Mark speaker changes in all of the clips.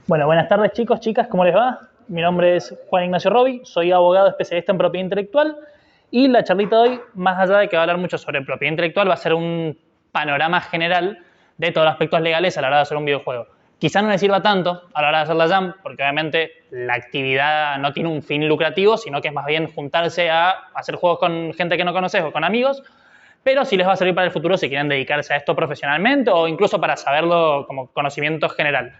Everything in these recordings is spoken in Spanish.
Speaker 1: Bueno, buenas tardes chicos, chicas, ¿cómo les va? Mi nombre es Juan Ignacio Robi, soy abogado especialista en propiedad intelectual y la charlita de hoy, más allá de que va a hablar mucho sobre propiedad intelectual, va a ser un panorama general de todos los aspectos legales a la hora de hacer un videojuego. Quizá no les sirva tanto a la hora de hacer la jam, porque obviamente la actividad no tiene un fin lucrativo, sino que es más bien juntarse a hacer juegos con gente que no conoces o con amigos, pero sí les va a servir para el futuro si quieren dedicarse a esto profesionalmente o incluso para saberlo como conocimiento general.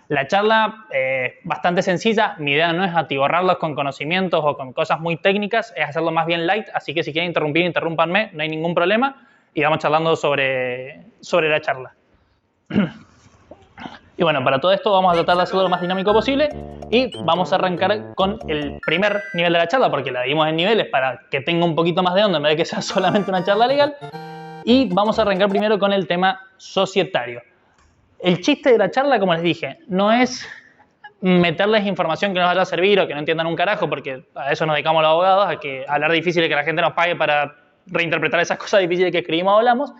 Speaker 1: La charla es bastante sencilla, mi idea no es atiborrarlos con conocimientos o con cosas muy técnicas, es hacerlo más bien light, así que si quieren interrumpir, interrúmpanme, no hay ningún problema y vamos charlando sobre la charla. Y bueno, para todo esto vamos a tratar de hacerlo lo más dinámico posible y vamos a arrancar con el primer nivel de la charla, porque la dividimos en niveles para que tenga un poquito más de onda en vez de que sea solamente una charla legal. Y vamos a arrancar primero con el tema societario. El chiste de la charla, como les dije, no es meterles información que nos vaya a servir o que no entiendan un carajo, porque a eso nos dedicamos los abogados, a hablar difícil y que la gente nos pague para reinterpretar esas cosas difíciles que escribimos o hablamos,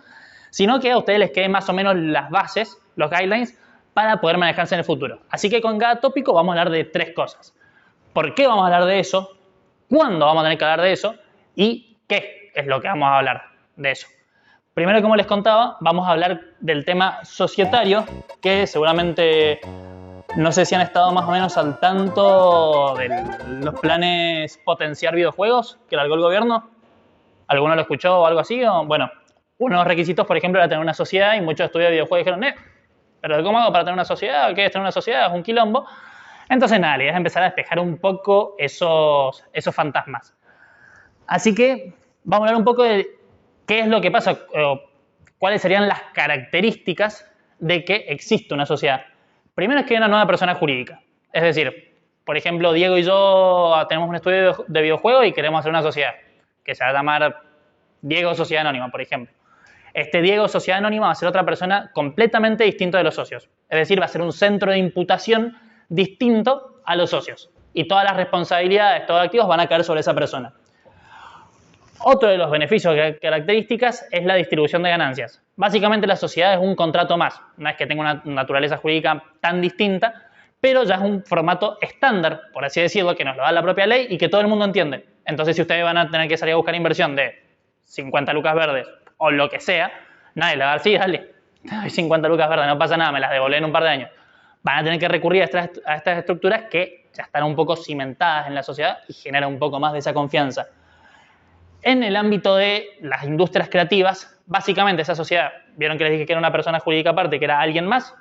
Speaker 1: sino que a ustedes les queden más o menos las bases, los guidelines, para poder manejarse en el futuro. Así que con cada tópico vamos a hablar de 3 cosas. ¿Por qué vamos a hablar de eso? ¿Cuándo vamos a tener que hablar de eso? ¿Y qué es lo que vamos a hablar de eso? Primero, como les contaba, vamos a hablar del tema societario, que seguramente no sé si han estado más o menos al tanto de los planes potenciar videojuegos que largó el gobierno. ¿Alguno lo escuchó o algo así? Bueno, uno de los requisitos, por ejemplo, era tener una sociedad y muchos estudios de videojuegos dijeron, ¿pero cómo hago para tener una sociedad? ¿Qué es tener una sociedad? Es un quilombo. Entonces, nada, la idea es empezar a despejar un poco esos fantasmas. Así que vamos a hablar un poco de qué es lo que pasa, cuáles serían las características de que existe una sociedad. Primero es que hay una nueva persona jurídica. Es decir, por ejemplo, Diego y yo tenemos un estudio de videojuegos y queremos hacer una sociedad que se va a llamar Diego Sociedad Anónima, por ejemplo. Este Diego Sociedad Anónima va a ser otra persona completamente distinta de los socios. Es decir, va a ser un centro de imputación distinto a los socios. Y todas las responsabilidades, todos los activos van a caer sobre esa persona. Otro de los beneficios y características es la distribución de ganancias. Básicamente la sociedad es un contrato más. No es que tenga una naturaleza jurídica tan distinta, pero ya es un formato estándar, por así decirlo, que nos lo da la propia ley y que todo el mundo entiende. Entonces, si ustedes van a tener que salir a buscar inversión de 50 lucas verdes o lo que sea, nadie le va a decir, sí, dale, te doy 50 lucas verdes, no pasa nada, me las devolveré en un par de años. Van a tener que recurrir a estas estructuras que ya están un poco cimentadas en la sociedad y generan un poco más de esa confianza. En el ámbito de las industrias creativas, básicamente esa sociedad, vieron que les dije que era una persona jurídica aparte, que era alguien más.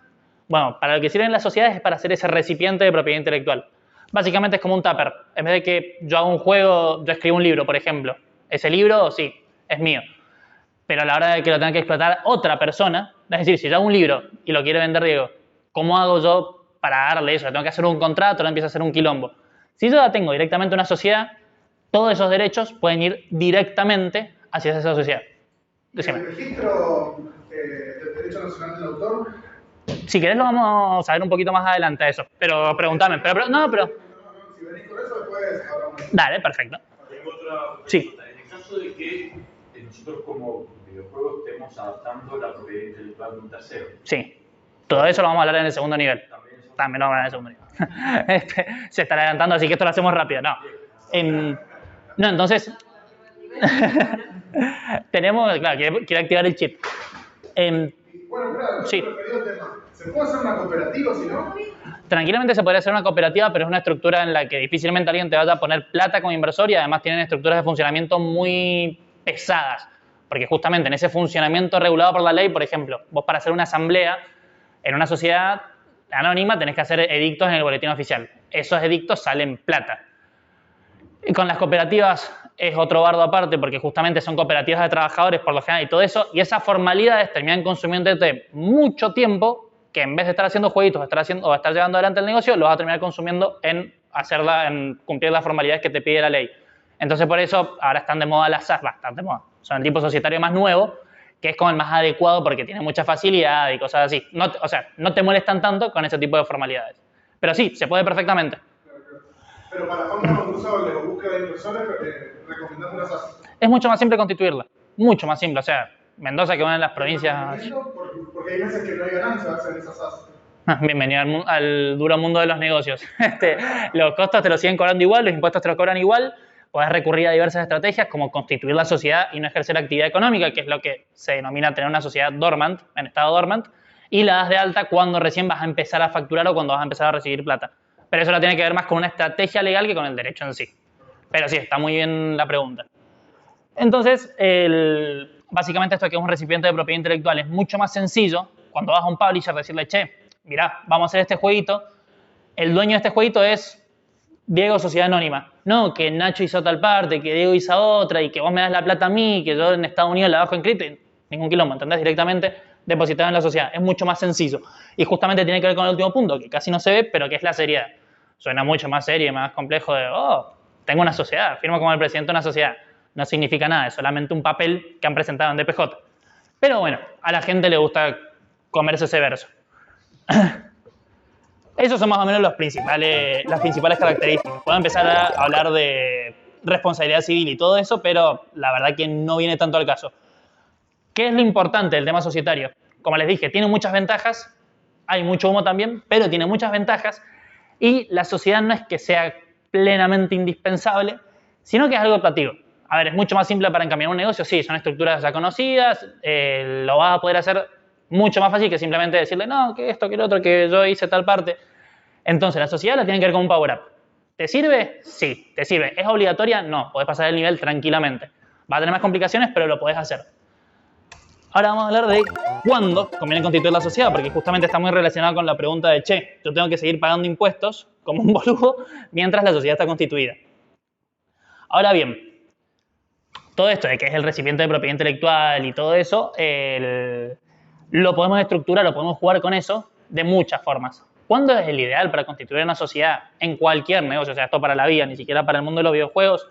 Speaker 1: Bueno, para lo que sirven las sociedades es para hacer ese recipiente de propiedad intelectual. Básicamente es como un tupper. En vez de que yo haga un juego, yo escribo un libro, por ejemplo. Ese libro, sí, es mío. Pero a la hora de que lo tenga que explotar otra persona, es decir, si yo hago un libro y lo quiere vender Diego, ¿cómo hago yo para darle eso? Tengo que hacer un contrato, no empiezo a hacer un quilombo. Si yo ya tengo directamente una sociedad, todos esos derechos pueden ir directamente hacia esa sociedad. Decime.
Speaker 2: ¿El registro del derecho nacional del autor?
Speaker 1: Si querés lo vamos a ver un poquito más adelante eso, pero pregúntame.
Speaker 2: Si venís con eso, después hablamos.
Speaker 1: Dale, perfecto.
Speaker 3: Tengo otra pregunta.
Speaker 1: Sí.
Speaker 3: En el caso de que nosotros como videojuegos estemos adaptando la propiedad intelectual de un tercero.
Speaker 1: Sí. Todo eso lo vamos a hablar en el segundo nivel. También lo vamos a hablar en el segundo nivel. Se está adelantando, así que esto lo hacemos rápido. No, entonces... tenemos... Claro, quiere activar el chip.
Speaker 2: Bueno, claro,
Speaker 1: sí.
Speaker 2: ¿Se puede hacer una cooperativa si no?
Speaker 1: Tranquilamente se podría hacer una cooperativa, pero es una estructura en la que difícilmente alguien te vaya a poner plata como inversor y además tienen estructuras de funcionamiento muy pesadas. Porque justamente en ese funcionamiento regulado por la ley, por ejemplo, vos para hacer una asamblea en una sociedad anónima tenés que hacer edictos en el boletín oficial. Esos edictos salen plata. Y con las cooperativas es otro bardo aparte porque justamente son cooperativas de trabajadores por lo general y todo eso, y esas formalidades terminan consumiéndote mucho tiempo que en vez de estar haciendo jueguitos o estar llevando adelante el negocio, lo vas a terminar consumiendo en cumplir las formalidades que te pide la ley. Entonces por eso ahora están de moda las SAS, bastante de moda. Son el tipo societario más nuevo, que es como el más adecuado porque tiene mucha facilidad y cosas así. No te molestan tanto con ese tipo de formalidades. Pero sí, se puede perfectamente.
Speaker 2: Pero para fondos concursos de búsqueda de inversores, recomendamos una SAS.
Speaker 1: Es mucho más simple constituirla. Mucho más simple. O sea, Mendoza, que es una de las provincias...
Speaker 2: Porque hay veces que no hay ganancias en esas AS.
Speaker 1: Bienvenido al duro mundo de los negocios. Los costos te los siguen cobrando igual, los impuestos te los cobran igual. Podés recurrir a diversas estrategias como constituir la sociedad y no ejercer actividad económica, que es lo que se denomina tener una sociedad dormant, en estado dormant, y la das de alta cuando recién vas a empezar a facturar o cuando vas a empezar a recibir plata. Pero eso lo tiene que ver más con una estrategia legal que con el derecho en sí. Pero sí, está muy bien la pregunta. Entonces, básicamente esto que es un recipiente de propiedad intelectual es mucho más sencillo cuando vas a un publisher decirle, che, mirá, vamos a hacer este jueguito, el dueño de este jueguito es Diego Sociedad Anónima. No, que Nacho hizo tal parte, que Diego hizo otra y que vos me das la plata a mí, que yo en Estados Unidos la bajo en cripto. Ningún quilombo, ¿entendés? Directamente depositado en la sociedad. Es mucho más sencillo. Y justamente tiene que ver con el último punto, que casi no se ve, pero que es la seriedad. Suena mucho más serio y más complejo de, tengo una sociedad, firmo como el presidente de una sociedad. No significa nada, es solamente un papel que han presentado en DPJ. Pero bueno, a la gente le gusta comerse ese verso. Esos son más o menos las principales características. Puedo empezar a hablar de responsabilidad civil y todo eso, pero la verdad que no viene tanto al caso. ¿Qué es lo importante del tema societario? Como les dije, tiene muchas ventajas, hay mucho humo también, pero tiene muchas ventajas y la sociedad no es que sea plenamente indispensable, sino que es algo optativo. A ver, es mucho más simple para encaminar un negocio, sí, son estructuras ya conocidas, lo vas a poder hacer mucho más fácil que simplemente decirle, no, que esto, que lo otro, que yo hice tal parte. Entonces, la sociedad la tienen que ver como un power-up. ¿Te sirve? Sí, te sirve. ¿Es obligatoria? No, podés pasar el nivel tranquilamente. Va a tener más complicaciones, pero lo podés hacer. Ahora vamos a hablar de cuándo conviene constituir la sociedad, porque justamente está muy relacionado con la pregunta de, che, yo tengo que seguir pagando impuestos como un boludo mientras la sociedad está constituida. Ahora bien, todo esto de que es el recipiente de propiedad intelectual y todo eso, lo podemos estructurar, lo podemos jugar con eso de muchas formas. ¿Cuándo es el ideal para constituir una sociedad en cualquier negocio? O sea, esto para la vida, ni siquiera para el mundo de los videojuegos,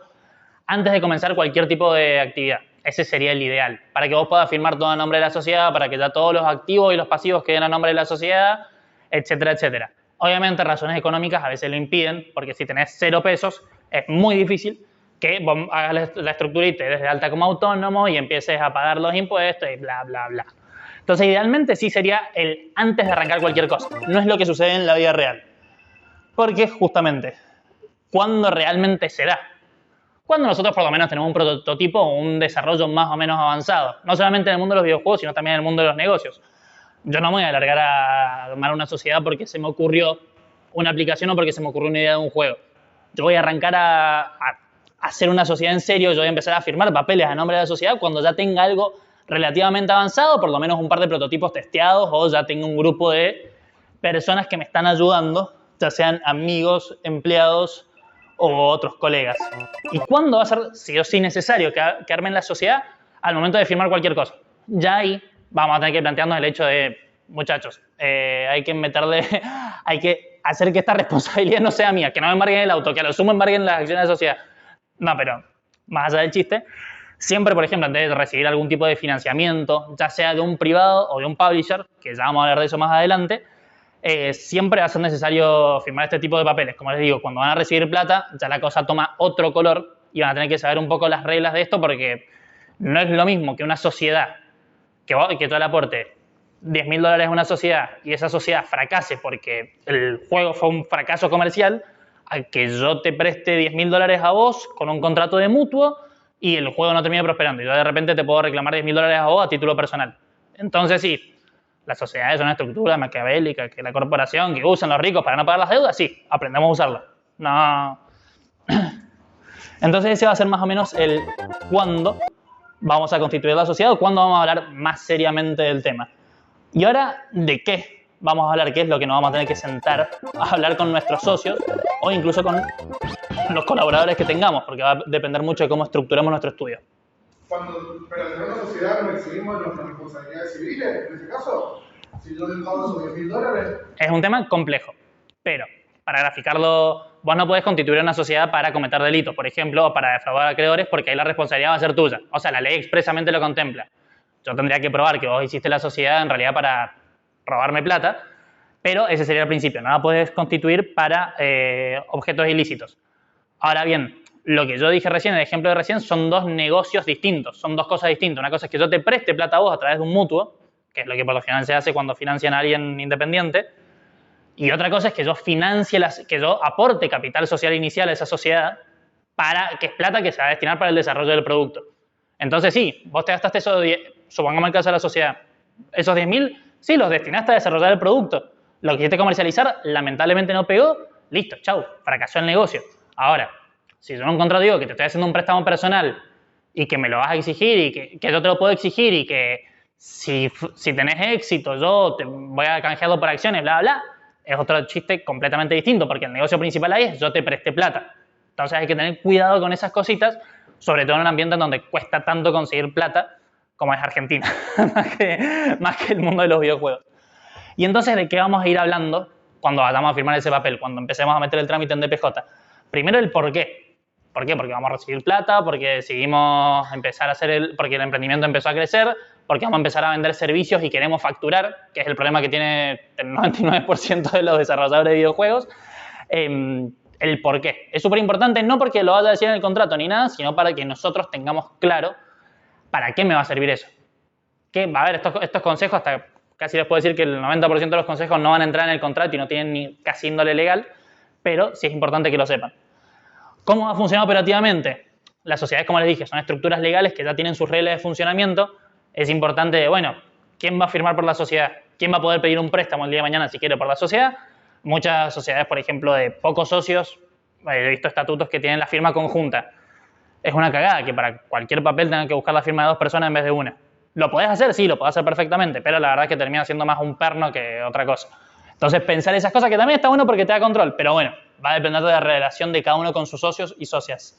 Speaker 1: antes de comenzar cualquier tipo de actividad. Ese sería el ideal, para que vos puedas firmar todo a nombre de la sociedad, para que ya todos los activos y los pasivos queden a nombre de la sociedad, etcétera, etcétera. Obviamente, razones económicas a veces lo impiden, porque si tenés 0 pesos, es muy difícil que vos hagas la estructura y te des de alta como autónomo y empieces a pagar los impuestos y bla, bla, bla. Entonces, idealmente sí sería el antes de arrancar cualquier cosa. No es lo que sucede en la vida real. Porque justamente, ¿cuándo realmente se da? Cuando nosotros por lo menos tenemos un prototipo o un desarrollo más o menos avanzado. No solamente en el mundo de los videojuegos, sino también en el mundo de los negocios. Yo no me voy a alargar a armar una sociedad porque se me ocurrió una aplicación o porque se me ocurrió una idea de un juego. Yo voy a arrancar a hacer una sociedad en serio, yo voy a empezar a firmar papeles a nombre de la sociedad cuando ya tenga algo relativamente avanzado, por lo menos un par de prototipos testeados o ya tengo un grupo de personas que me están ayudando, ya sean amigos, empleados o otros colegas. ¿Y cuándo va a ser sí o sí necesario que armen la sociedad? Al momento de firmar cualquier cosa. Ya ahí vamos a tener que plantearnos el hecho de, muchachos, hay que hacer que esta responsabilidad no sea mía, que no me embarguen el auto, que a lo sumo embarguen las acciones de la sociedad. No, pero más allá del chiste, siempre, por ejemplo, antes de recibir algún tipo de financiamiento, ya sea de un privado o de un publisher, que ya vamos a hablar de eso más adelante, siempre va a ser necesario firmar este tipo de papeles. Como les digo, cuando van a recibir plata, ya la cosa toma otro color y van a tener que saber un poco las reglas de esto porque no es lo mismo que una sociedad, que tú le aportes $10.000 a una sociedad y esa sociedad fracase porque el juego fue un fracaso comercial, a que yo te preste $10.000 a vos con un contrato de mutuo y el juego no termine prosperando. Y yo de repente te puedo reclamar $10.000 a vos a título personal. Entonces sí, la sociedad es una estructura maquiavélica, que la corporación que usan los ricos para no pagar las deudas, sí, aprendemos a usarla. No. Entonces ese va a ser más o menos el cuándo vamos a constituir la sociedad o cuándo vamos a hablar más seriamente del tema. Y ahora, ¿de qué vamos a hablar? ¿Qué es lo que nos vamos a tener que sentar a hablar con nuestros socios o incluso con los colaboradores que tengamos? Porque va a depender mucho de cómo estructuremos nuestro estudio.
Speaker 2: Para tener una sociedad nos exhibimos nuestras responsabilidades civiles, en ese caso, si yo le pago esos $10.000.
Speaker 1: Es un tema complejo, pero para graficarlo, vos no podés constituir una sociedad para cometer delitos, por ejemplo, o para defraudar a acreedores, porque ahí la responsabilidad va a ser tuya. O sea, la ley expresamente lo contempla. Yo tendría que probar que vos hiciste la sociedad en realidad para robarme plata, pero ese sería el principio. No la podés constituir para objetos ilícitos. Ahora bien, lo que yo dije recién, el ejemplo de recién, son dos negocios distintos, son dos cosas distintas. Una cosa es que yo te preste plata a vos a través de un mutuo, que es lo que por lo general se hace cuando financian a alguien independiente, y otra cosa es que yo financie, que yo aporte capital social inicial a esa sociedad, que es plata que se va a destinar para el desarrollo del producto. Entonces sí, vos te gastaste esos 10, supongamos el caso de la sociedad, esos 10.000, sí, los destinaste a desarrollar el producto. Lo que quisiste comercializar, lamentablemente no pegó, listo, chau, fracasó el negocio. Ahora, si yo en un contrato digo que te estoy haciendo un préstamo personal y que me lo vas a exigir y que yo te lo puedo exigir y que si tenés éxito yo te voy a canjearlo por acciones, bla, bla, es otro chiste completamente distinto porque el negocio principal ahí es yo te presté plata. Entonces hay que tener cuidado con esas cositas, sobre todo en un ambiente en donde cuesta tanto conseguir plata como es Argentina, más que el mundo de los videojuegos. Y entonces, ¿de qué vamos a ir hablando cuando vayamos a firmar ese papel? Cuando empecemos a meter el trámite en DPJ. Primero, el por qué. ¿Por qué? Porque vamos a recibir plata, porque decidimos empezar a hacer porque el emprendimiento empezó a crecer, porque vamos a empezar a vender servicios y queremos facturar, que es el problema que tiene el 99% de los desarrolladores de videojuegos. El por qué. Es súper importante, no porque lo vaya a decir en el contrato ni nada, sino para que nosotros tengamos claro para qué me va a servir eso. Que, a ver, estos consejos, hasta casi les puedo decir que el 90% de los consejos no van a entrar en el contrato y no tienen ni casi índole legal, pero sí es importante que lo sepan. ¿Cómo va a funcionar operativamente? Las sociedades, como les dije, son estructuras legales que ya tienen sus reglas de funcionamiento. Es importante, bueno, ¿quién va a firmar por la sociedad? ¿Quién va a poder pedir un préstamo el día de mañana si quiere por la sociedad? Muchas sociedades, por ejemplo, de pocos socios, he visto estatutos que tienen la firma conjunta. Es una cagada que para cualquier papel tengan que buscar la firma de 2 personas en vez de una. ¿Lo podés hacer? Sí, lo podés hacer perfectamente, pero la verdad es que termina siendo más un perno que otra cosa. Entonces, pensar esas cosas que también está bueno porque te da control, pero bueno, va a depender de la relación de cada uno con sus socios y socias.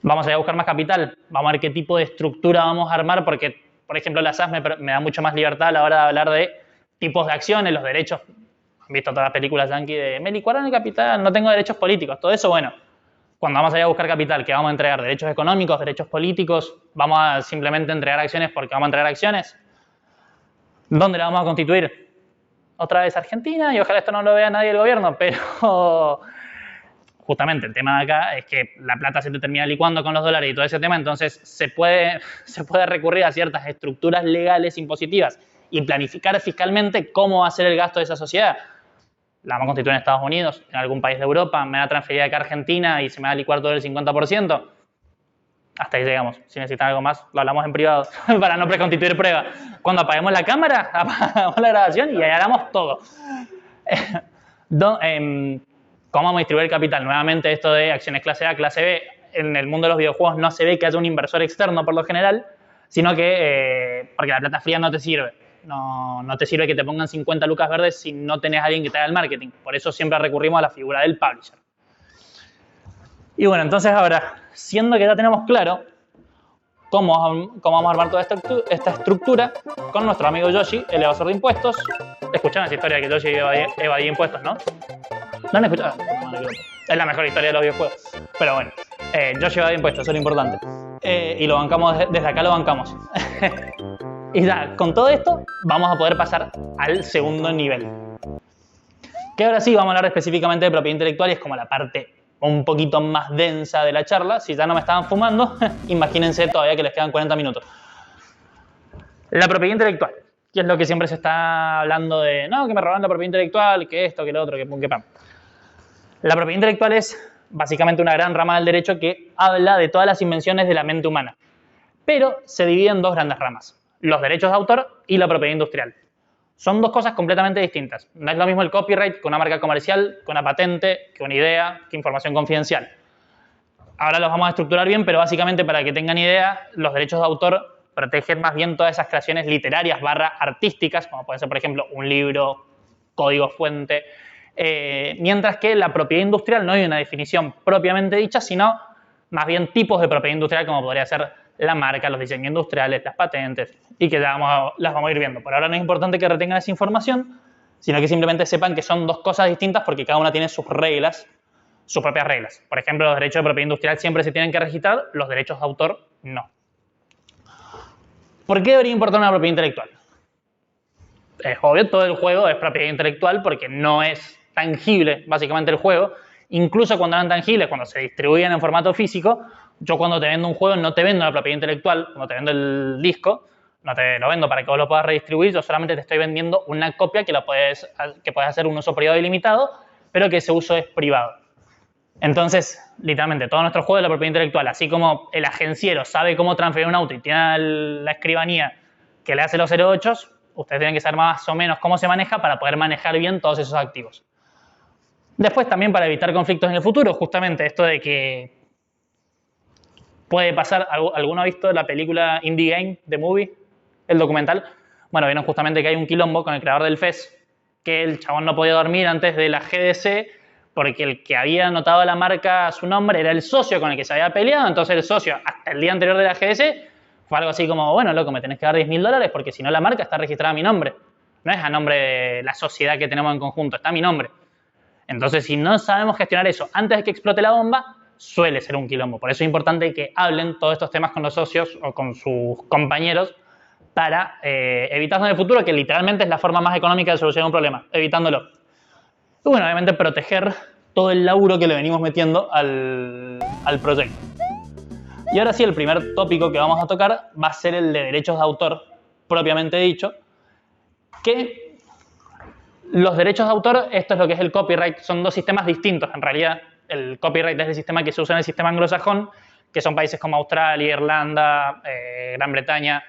Speaker 1: Vamos a ir a buscar más capital, vamos a ver qué tipo de estructura vamos a armar porque, por ejemplo, la SAS me da mucho más libertad a la hora de hablar de tipos de acciones, los derechos. Han visto todas las películas yankee de me licuaron el capital, no tengo derechos políticos, todo eso, bueno. Cuando vamos a ir a buscar capital, ¿qué vamos a entregar? ¿Derechos económicos, derechos políticos? ¿Vamos a simplemente entregar acciones porque vamos a entregar acciones? ¿Dónde la vamos a constituir? Otra vez Argentina, y ojalá esto no lo vea nadie del gobierno, pero justamente el tema de acá es que la plata se te termina licuando con los dólares y todo ese tema, entonces se puede recurrir a ciertas estructuras legales impositivas y planificar fiscalmente cómo va a ser el gasto de esa sociedad. La vamos a constituir en Estados Unidos, en algún país de Europa, me va a transferir acá a Argentina y se me va a licuar todo el 50%. Hasta ahí llegamos. Si necesitan algo más, lo hablamos en privado para no preconstituir prueba. Cuando apaguemos la cámara, apagamos la grabación y ahí haremos todo. ¿Cómo vamos a distribuir el capital? Nuevamente esto de acciones clase A, clase B. En el mundo de los videojuegos no se ve que haya un inversor externo por lo general, sino que porque la plata fría no te sirve. No te sirve que te pongan 50 lucas verdes si no tenés a alguien que te haga el marketing. Por eso siempre recurrimos a la figura del publisher. Y bueno, entonces ahora, siendo que ya tenemos claro cómo vamos a armar toda esta estructura con nuestro amigo Yoshi, el evasor de impuestos. Escucharon esa historia de que Yoshi evadía impuestos, ¿no? ¿No han escuchado? No, es la mejor historia de los videojuegos. Pero bueno, Yoshi evadía impuestos, eso es lo importante. Y lo bancamos, desde acá lo bancamos. Y ya, con todo esto, vamos a poder pasar al segundo nivel. Que ahora sí vamos a hablar específicamente de propiedad intelectual y es como la parte un poquito más densa de la charla. Si ya no me estaban fumando, imagínense todavía que les quedan 40 minutos. La propiedad intelectual, que es lo que siempre se está hablando de, no, que me roban la propiedad intelectual, que esto, que lo otro, que pum, que pam. La propiedad intelectual es básicamente una gran rama del derecho que habla de todas las invenciones de la mente humana, pero se divide en dos grandes ramas. Los derechos de autor y la propiedad industrial. Son dos cosas completamente distintas. No es lo mismo el copyright que una marca comercial, que una patente, que una idea, que información confidencial. Ahora los vamos a estructurar bien, pero básicamente para que tengan idea, los derechos de autor protegen más bien todas esas creaciones literarias / artísticas, como puede ser, por ejemplo, un libro, código fuente, mientras que la propiedad industrial no hay una definición propiamente dicha, sino más bien tipos de propiedad industrial, como podría ser la marca, los diseños industriales, las patentes, y que ya las vamos a ir viendo. Por ahora no es importante que retengan esa información, sino que simplemente sepan que son dos cosas distintas porque cada una tiene sus reglas, sus propias reglas. Por ejemplo, los derechos de propiedad industrial siempre se tienen que registrar, los derechos de autor no. ¿Por qué debería importar una propiedad intelectual? Es obvio, todo el juego es propiedad intelectual porque no es tangible básicamente el juego Incluso cuando eran tangibles, cuando se distribuían en formato físico, yo cuando te vendo un juego no te vendo la propiedad intelectual, cuando te vendo el disco, no te lo vendo para que vos lo puedas redistribuir, yo solamente te estoy vendiendo una copia que puedes hacer un uso privado ilimitado, pero que ese uso es privado. Entonces, literalmente, todos nuestros juegos de la propiedad intelectual, así como el agenciero sabe cómo transferir un auto y tiene la escribanía que le hace los 08, ustedes tienen que saber más o menos cómo se maneja para poder manejar bien todos esos activos. Después, también para evitar conflictos en el futuro, justamente esto de que puede pasar. ¿Alguno ha visto la película Indie Game, The Movie, el documental? Bueno, vieron justamente que hay un quilombo con el creador del FES, que el chabón no podía dormir antes de la GDC porque el que había anotado la marca a su nombre era el socio con el que se había peleado. Entonces el socio, hasta el día anterior de la GDC, fue algo así como, bueno, loco, me tenés que dar $10.000 porque si no la marca está registrada a mi nombre. No es a nombre de la sociedad que tenemos en conjunto, está a mi nombre. Entonces, si no sabemos gestionar eso antes de que explote la bomba, suele ser un quilombo. Por eso es importante que hablen todos estos temas con los socios o con sus compañeros para evitarlo en el futuro, que literalmente es la forma más económica de solucionar un problema, evitándolo. Y bueno, obviamente proteger todo el laburo que le venimos metiendo al proyecto. Y ahora sí, el primer tópico que vamos a tocar va a ser el de derechos de autor, propiamente dicho, que los derechos de autor, esto es lo que es el copyright, son dos sistemas distintos en realidad. El copyright es el sistema que se usa en el sistema anglosajón, que son países como Australia, Irlanda, Gran Bretaña,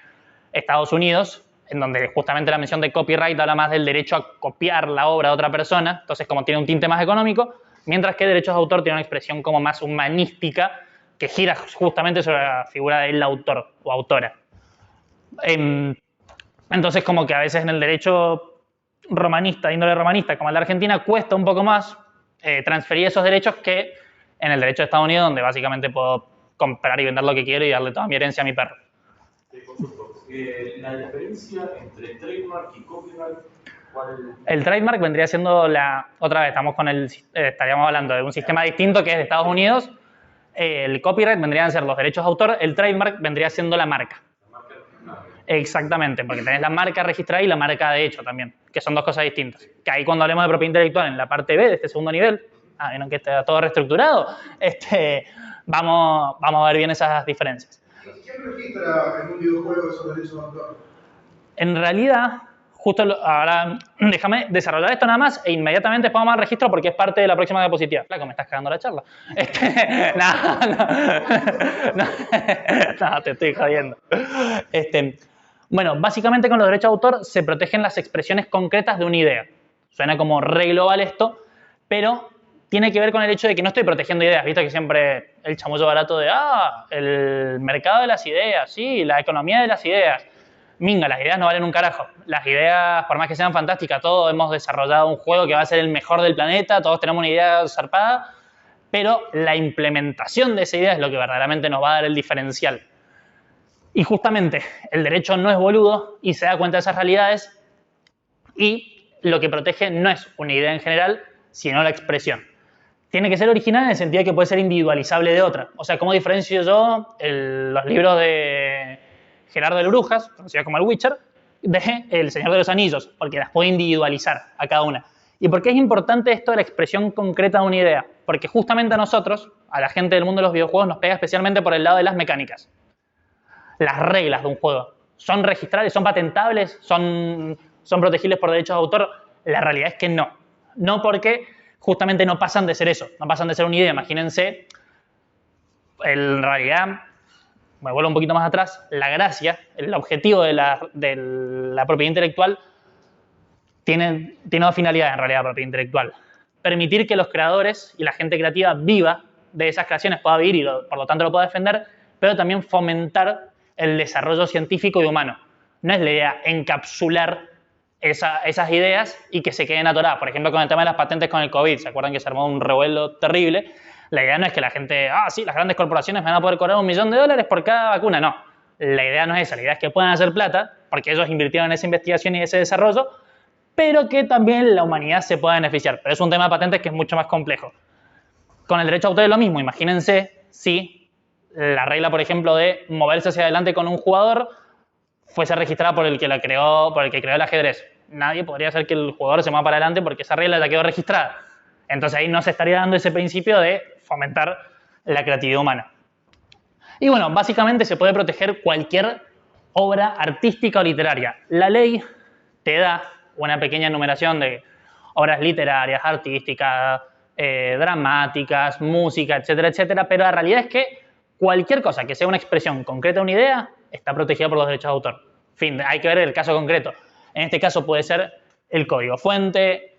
Speaker 1: Estados Unidos, en donde justamente la mención de copyright habla más del derecho a copiar la obra de otra persona, entonces como tiene un tinte más económico, mientras que derechos de autor tiene una expresión como más humanística, que gira justamente sobre la figura del autor o autora. Entonces como que a veces en el derecho romanista, índole romanista, como el de Argentina, cuesta un poco más transferir esos derechos que en el derecho de Estados Unidos, donde básicamente puedo comprar y vender lo que quiero y darle toda mi herencia a mi perro.
Speaker 3: La diferencia entre trademark y copyright, ¿cuál es?
Speaker 1: El trademark vendría siendo otra vez, estamos con estaríamos hablando de un sistema distinto que es de Estados Unidos. El copyright vendrían a ser los derechos de autor, el trademark vendría siendo la marca. Exactamente, porque tenés la marca registrada y la marca de hecho también, que son dos cosas distintas. Que ahí cuando hablemos de propiedad intelectual en la parte B de este segundo nivel, vieron que está todo reestructurado, vamos a ver bien esas diferencias.
Speaker 2: ¿Quién registra en un videojuego esos derechos de autor?
Speaker 1: En realidad, justo ahora, déjame desarrollar esto nada más e inmediatamente después vamos al registro porque es parte de la próxima diapositiva. Flaco, me estás cagando la charla. No, te estoy jodiendo. Bueno, básicamente con los derechos de autor se protegen las expresiones concretas de una idea. Suena como re global esto, pero tiene que ver con el hecho de que no estoy protegiendo ideas. Viste que siempre el chamullo barato de, el mercado de las ideas, sí, la economía de las ideas. Minga, las ideas no valen un carajo. Las ideas, por más que sean fantásticas, todos hemos desarrollado un juego que va a ser el mejor del planeta, todos tenemos una idea zarpada, pero la implementación de esa idea es lo que verdaderamente nos va a dar el diferencial. Y justamente el derecho no es boludo y se da cuenta de esas realidades y lo que protege no es una idea en general, sino la expresión. Tiene que ser original en el sentido de que puede ser individualizable de otra. O sea, ¿cómo diferencio yo los libros de Gerardo de Brujas, conocido como el Witcher, de El Señor de los Anillos? Porque las puedo individualizar a cada una. ¿Y por qué es importante esto de la expresión concreta de una idea? Porque justamente a nosotros, a la gente del mundo de los videojuegos, nos pega especialmente por el lado de las mecánicas. Las reglas de un juego. ¿Son registrables? ¿Son patentables? ¿Son protegibles por derechos de autor? La realidad es que no. No porque justamente no pasan de ser eso. No pasan de ser una idea. Imagínense, en realidad, me vuelvo un poquito más atrás, la gracia, el objetivo de la propiedad intelectual tiene dos finalidades en realidad, la propiedad intelectual. Permitir que los creadores y la gente creativa viva de esas creaciones, pueda vivir y por lo tanto lo pueda defender, pero también fomentar el desarrollo científico y humano. No es la idea encapsular esas ideas y que se queden atoradas. Por ejemplo, con el tema de las patentes con el COVID, ¿se acuerdan que se armó un revuelo terrible? La idea no es que la gente, sí, las grandes corporaciones van a poder cobrar $1 millón por cada vacuna. No, la idea no es esa. La idea es que puedan hacer plata, porque ellos invirtieron en esa investigación y ese desarrollo, pero que también la humanidad se pueda beneficiar. Pero es un tema de patentes que es mucho más complejo. Con el derecho a autor es lo mismo. Imagínense si la regla, por ejemplo, de moverse hacia adelante con un jugador fuese registrada por el que creó el ajedrez. Nadie podría hacer que el jugador se mueva para adelante porque esa regla ya quedó registrada. Entonces ahí no se estaría dando ese principio de fomentar la creatividad humana. Y bueno, básicamente se puede proteger cualquier obra artística o literaria. La ley te da una pequeña enumeración de obras literarias, artísticas, dramáticas, música, etcétera, etcétera, pero la realidad es que cualquier cosa que sea una expresión concreta de una idea está protegida por los derechos de autor. Fin, hay que ver el caso concreto. En este caso puede ser el código fuente,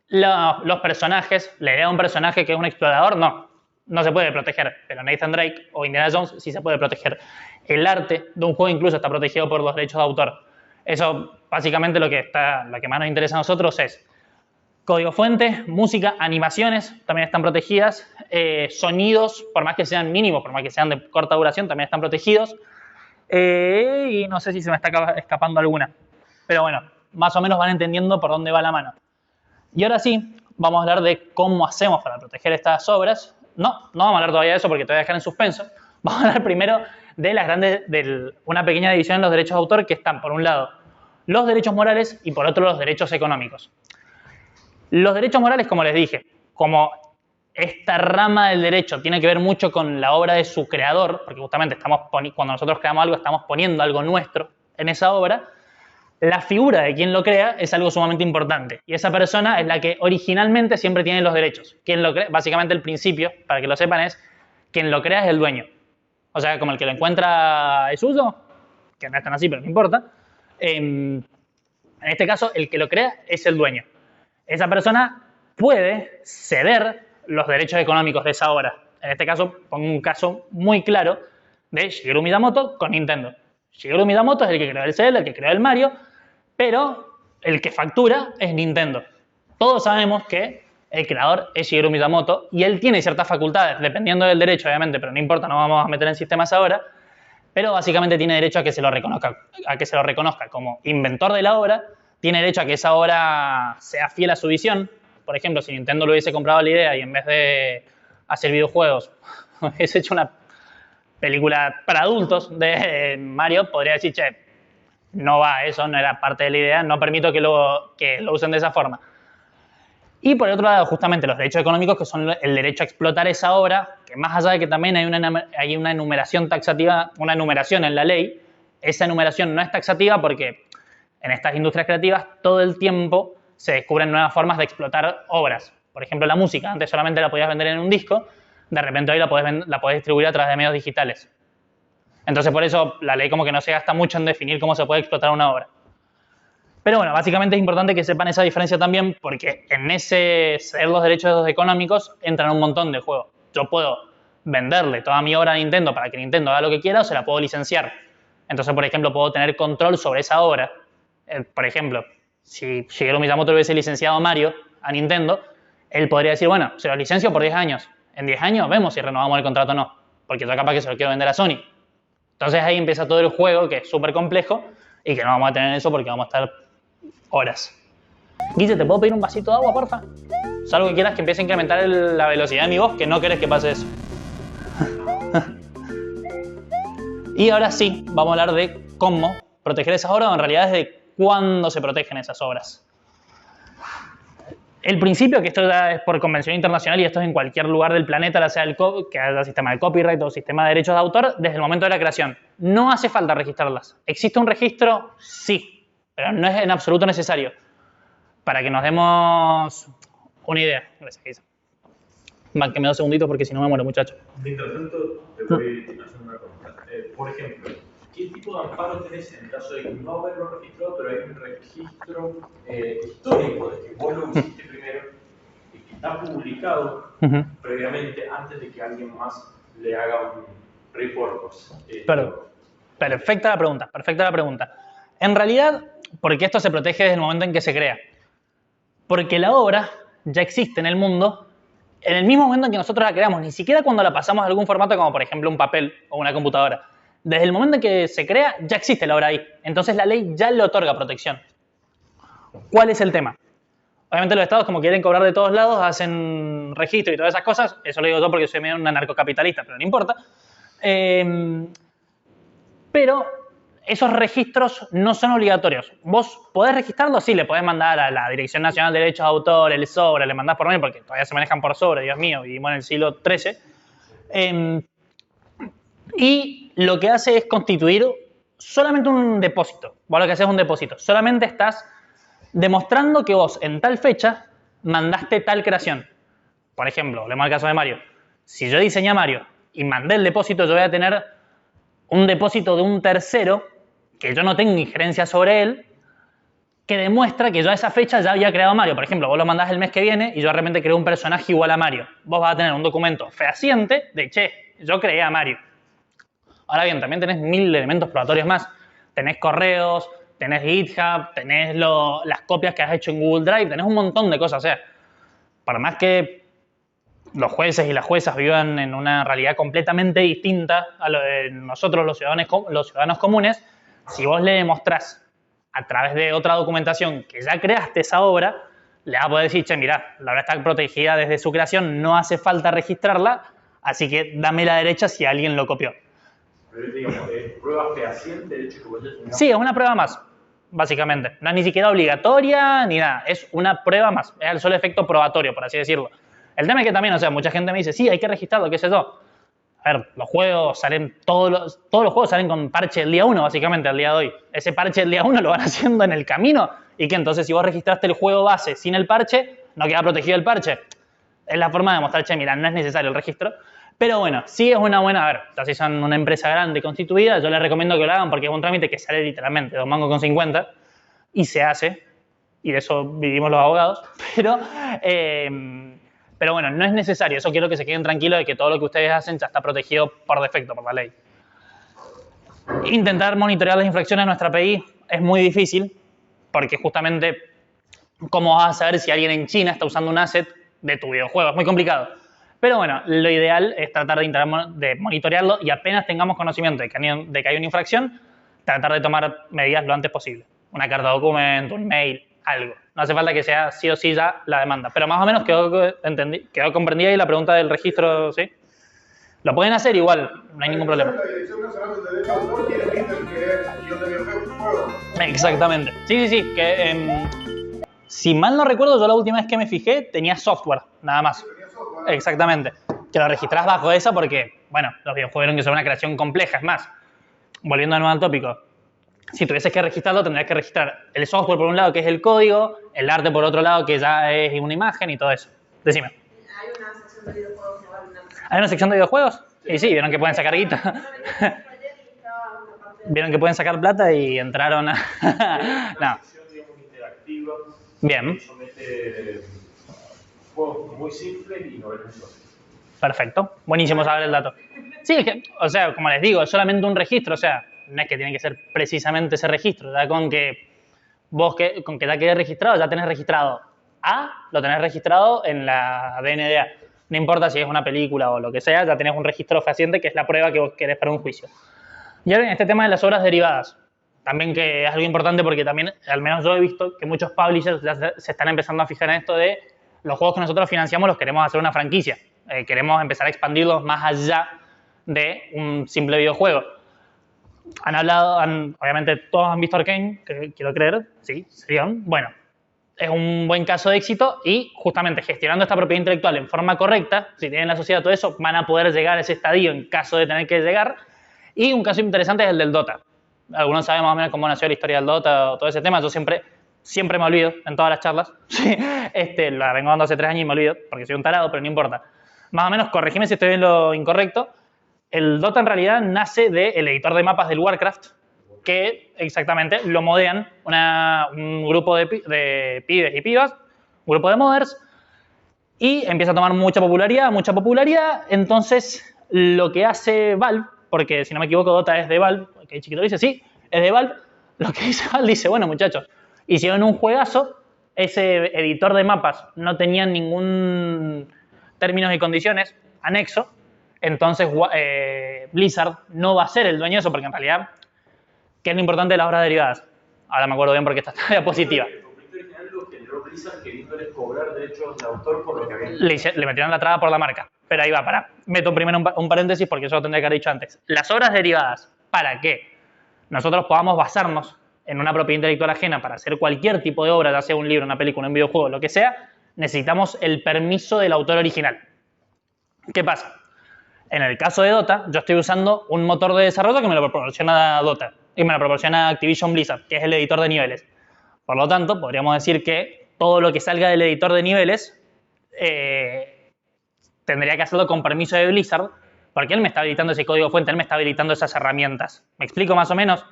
Speaker 1: los personajes, la idea de un personaje que es un explorador, no se puede proteger, pero Nathan Drake o Indiana Jones sí se puede proteger. El arte de un juego incluso está protegido por los derechos de autor. Eso, básicamente, lo que más nos interesa a nosotros es código fuente, música, animaciones también están protegidas, sonidos, por más que sean mínimos, por más que sean de corta duración, también están protegidos. Y no sé si se me está escapando alguna. Pero bueno, más o menos van entendiendo por dónde va la mano. Y ahora sí, vamos a hablar de cómo hacemos para proteger estas obras. No vamos a hablar todavía de eso porque te voy a dejar en suspenso. Vamos a hablar primero de una pequeña división en los derechos de autor que están, por un lado, los derechos morales y por otro, los derechos económicos. Los derechos morales, como les dije, como esta rama del derecho tiene que ver mucho con la obra de su creador, porque justamente cuando nosotros creamos algo, estamos poniendo algo nuestro en esa obra, la figura de quien lo crea es algo sumamente importante. Y esa persona es la que originalmente siempre tiene los derechos. Quien lo crea, básicamente el principio, para que lo sepan, es quien lo crea es el dueño. O sea, como el que lo encuentra es uso, que no es tan así, pero no importa. En este caso, el que lo crea es el dueño. Esa persona puede ceder los derechos económicos de esa obra. En este caso, pongo un caso muy claro de Shigeru Miyamoto con Nintendo. Shigeru Miyamoto es el que creó el Zelda, el que creó el Mario, pero el que factura es Nintendo. Todos sabemos que el creador es Shigeru Miyamoto y él tiene ciertas facultades, dependiendo del derecho, obviamente, pero no importa, no vamos a meter en sistemas ahora, pero básicamente tiene derecho a que se lo reconozca como inventor de la obra, tiene derecho a que esa obra sea fiel a su visión. Por ejemplo, si Nintendo le hubiese comprado la idea y en vez de hacer videojuegos hubiese hecho una película para adultos de Mario, podría decir, che, no va, eso no era parte de la idea, no permito que lo usen de esa forma. Y por otro lado, justamente los derechos económicos, que son el derecho a explotar esa obra, que más allá de que también hay una enumeración taxativa, una enumeración en la ley, esa enumeración no es taxativa porque en estas industrias creativas todo el tiempo se descubren nuevas formas de explotar obras. Por ejemplo, la música, antes solamente la podías vender en un disco, de repente hoy la podés distribuir a través de medios digitales. Entonces, por eso la ley como que no se gasta mucho en definir cómo se puede explotar una obra. Pero bueno, básicamente es importante que sepan esa diferencia también porque en ese ceder los derechos económicos entran un montón de juegos. Yo puedo venderle toda mi obra a Nintendo para que Nintendo haga lo que quiera o se la puedo licenciar. Entonces, por ejemplo, puedo tener control sobre esa obra. Por ejemplo, si Shigeru Miyamoto hubiese licenciado Mario a Nintendo, él podría decir, bueno, se lo licencio por 10 años. En 10 años vemos si renovamos el contrato o no, porque yo capaz que se lo quiero vender a Sony. Entonces ahí empieza todo el juego, que es súper complejo, y que no vamos a tener eso porque vamos a estar horas. Guille, ¿te puedo pedir un vasito de agua, porfa? Salvo que quieras que empiece a incrementar la velocidad de mi voz, que no querés que pase eso. Y ahora sí, vamos a hablar de cómo proteger esas obras, o en realidad es de cuándo se protegen esas obras. El principio, que esto ya es por convención internacional y esto es en cualquier lugar del planeta, ya sea que haya sistema de copyright o sistema de derechos de autor, desde el momento de la creación. No hace falta registrarlas. ¿Existe un registro? Sí, pero no es en absoluto necesario. Para que nos demos una idea. Gracias. Que me da un segundito porque si no me muero, muchacho.
Speaker 3: Mientras tanto, te voy a hacer una pregunta. Por ejemplo, ¿qué tipo de amparo tenés en el caso de no haberlo registrado, pero hay un registro histórico de que vos lo hiciste primero y que está publicado previamente antes de que alguien más le haga un repurpose?
Speaker 1: Perfecta la pregunta. En realidad, ¿por qué esto se protege desde el momento en que se crea? Porque la obra ya existe en el mundo en el mismo momento en que nosotros la creamos, ni siquiera cuando la pasamos a algún formato como por ejemplo un papel o una computadora. Desde el momento en que se crea, ya existe la obra ahí. Entonces la ley ya le otorga protección. ¿Cuál es el tema? Obviamente los estados, como quieren cobrar de todos lados, hacen registro y todas esas cosas. Eso lo digo yo porque soy medio un anarcocapitalista, pero no importa. Pero esos registros no son obligatorios. Vos podés registrarlo, sí, le podés mandar a la Dirección Nacional de Derechos de Autor, el sobre, le mandás por mail, porque todavía se manejan por sobre, Dios mío, vivimos en el siglo XIII. Y lo que hace es constituir solamente un depósito. Vos lo que haces es un depósito. Solamente estás demostrando que vos en tal fecha mandaste tal creación. Por ejemplo, hablemos del caso de Mario. Si yo diseñé a Mario y mandé el depósito, yo voy a tener un depósito de un tercero, que yo no tengo injerencia sobre él, que demuestra que yo a esa fecha ya había creado a Mario. Por ejemplo, vos lo mandás el mes que viene y yo de repente creo un personaje igual a Mario. Vos vas a tener un documento fehaciente de, che, yo creé a Mario. Ahora bien, también tenés 1000 elementos probatorios más. Tenés correos, tenés GitHub, tenés las copias que has hecho en Google Drive, tenés un montón de cosas. O sea, por más que los jueces y las juezas vivan en una realidad completamente distinta a lo de nosotros los ciudadanos comunes, si vos le demostrás a través de otra documentación que ya creaste esa obra, le vas a poder decir, che, mirá, la obra está protegida desde su creación, no hace falta registrarla, así que dame la derecha si alguien lo copió.
Speaker 3: Pero digamos, prueba fehaciente de hecho que vos ya
Speaker 1: Sí, es una prueba más, básicamente. No es ni siquiera obligatoria ni nada, es una prueba más. Es el solo efecto probatorio, por así decirlo. El tema es que también, o sea, mucha gente me dice, sí, hay que registrarlo, qué sé yo. A ver, los juegos salen, todos los juegos salen con parche el día 1, básicamente, al día de hoy. Ese parche el día 1 lo van haciendo en el camino y que entonces si vos registraste el juego base sin el parche, no queda protegido el parche. Es la forma de mostrar, che, mira, no es necesario el registro. Pero bueno, sí es una buena, a ver, ya si son una empresa grande y constituida, yo les recomiendo que lo hagan porque es un trámite que sale literalmente 2,50 mangos y se hace, y de eso vivimos los abogados, pero bueno, no es necesario, eso quiero que se queden tranquilos de que todo lo que ustedes hacen ya está protegido por defecto, por la ley. Intentar monitorear las infracciones de nuestra API es muy difícil porque justamente, ¿cómo vas a saber si alguien en China está usando un asset de tu videojuego? Es muy complicado. Pero bueno, lo ideal es tratar de monitorearlo y apenas tengamos conocimiento de que hay una infracción, tratar de tomar medidas lo antes posible. Una carta de documento, un mail, algo. No hace falta que sea sí o sí ya la demanda. Pero más o menos quedó comprendida ahí la pregunta del registro, ¿sí? Lo pueden hacer igual, no hay ningún problema.
Speaker 2: La Dirección Nacional de Derechos de Autor tiene Twitter que es guión de videojuego.
Speaker 1: Exactamente. Sí, que si mal no recuerdo, yo la última vez que me fijé tenía software, nada más. Exactamente. Que lo registrás bajo esa porque, bueno, los videojuegos tienen que ser una creación compleja. Es más, volviendo de nuevo al tópico, si tuvieses que registrarlo, tendrías que registrar el software por un lado, que es el código, el arte por otro lado, que ya es una imagen y todo eso. Decime.
Speaker 4: Hay una sección de videojuegos igual.
Speaker 1: ¿Hay una sección de videojuegos? Y sí, vieron que pueden sacar guita. Vieron que pueden sacar plata y entraron a...
Speaker 3: una sección, digamos, interactiva.
Speaker 1: Bien.
Speaker 3: Somete juegos muy simples y novelas históricas.
Speaker 1: Perfecto. Buenísimo saber el dato. Sí, es que, o sea, como les digo, es solamente un registro, o sea, no es que tiene que ser precisamente ese registro, ya con que vos con que ya quede registrado, ya tenés registrado A, lo tenés registrado en la DNDA. No importa si es una película o lo que sea, ya tenés un registro fehaciente que es la prueba que vos querés para un juicio. Y ahora en este tema de las obras derivadas, también que es algo importante porque también, al menos yo he visto que muchos publishers ya se están empezando a fijar en esto de los juegos que nosotros financiamos los queremos hacer una franquicia. Queremos empezar a expandirlos más allá de un simple videojuego. Han hablado, obviamente todos han visto Arcane, quiero creer, sí, Serión. Bueno, es un buen caso de éxito y justamente gestionando esta propiedad intelectual en forma correcta, si tienen la sociedad todo eso, van a poder llegar a ese estadio en caso de tener que llegar. Y un caso interesante es el del Dota. Algunos saben más o menos cómo nació la historia del Dota o todo ese tema. Yo siempre me olvido en todas las charlas. Sí, la vengo dando hace 3 años y me olvido porque soy un tarado, pero no importa. Más o menos, corregime si estoy en lo incorrecto. El Dota en realidad nace del editor de mapas del Warcraft, que exactamente lo modean un grupo de pibes y pibas, un grupo de modders, y empieza a tomar mucha popularidad. Entonces, lo que hace Valve, porque si no me equivoco Dota es de Valve, que chiquito dice, sí, es de Valve, lo que dice Valve dice, bueno muchachos, hicieron un juegazo, ese editor de mapas no tenía ningún términos y condiciones anexo, entonces Blizzard no va a ser el dueño de eso, porque en realidad, ¿qué es lo importante de las obras derivadas? Ahora me acuerdo bien porque esta es diapositiva.
Speaker 3: El conflicto original lo generó Blizzard queriéndoles cobrar derechos de autor por lo que habían...
Speaker 1: Le metieron la traba por la marca. Pero ahí va, pará. Meto primero un paréntesis porque eso lo tendría que haber dicho antes. Las obras derivadas, ¿para qué? nosotros podamos basarnos en una propiedad intelectual ajena para hacer cualquier tipo de obra, ya sea un libro, una película, un videojuego, lo que sea, necesitamos el permiso del autor original. ¿Qué pasa? En el caso de Dota, yo estoy usando un motor de desarrollo que me lo proporciona Dota y me lo proporciona Activision Blizzard, que es el editor de niveles. Por lo tanto, podríamos decir que todo lo que salga del editor de niveles tendría que hacerlo con permiso de Blizzard, porque él me está habilitando ese código fuente, él me está habilitando esas herramientas. ¿Me explico más o menos?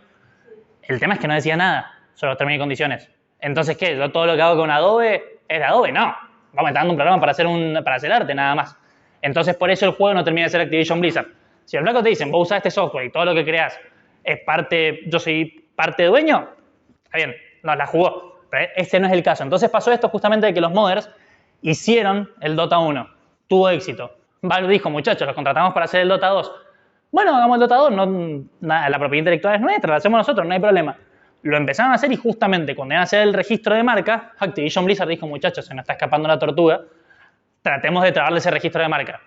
Speaker 1: El tema es que no decía nada sobre los términos y condiciones. Entonces, ¿qué? ¿Yo todo lo que hago con Adobe es de Adobe? No. Vamos, me está dando un programa para hacer arte, nada más. Entonces, por eso el juego no termina de ser Activision Blizzard. Si el flaco te dicen, vos usás este software y todo lo que creas es parte, yo soy parte dueño, está bien, nos la jugó. Pero este no es el caso. Entonces pasó esto justamente de que los modders hicieron el Dota 1. Tuvo éxito. Valve dijo, muchachos, los contratamos para hacer el Dota 2. Bueno, hagamos el Dota 2, la propiedad intelectual es nuestra, la hacemos nosotros, no hay problema. Lo empezaron a hacer y justamente cuando iban a hacer el registro de marca, Activision Blizzard dijo, muchachos, se nos está escapando la tortuga, tratemos de trabarle ese registro de marca.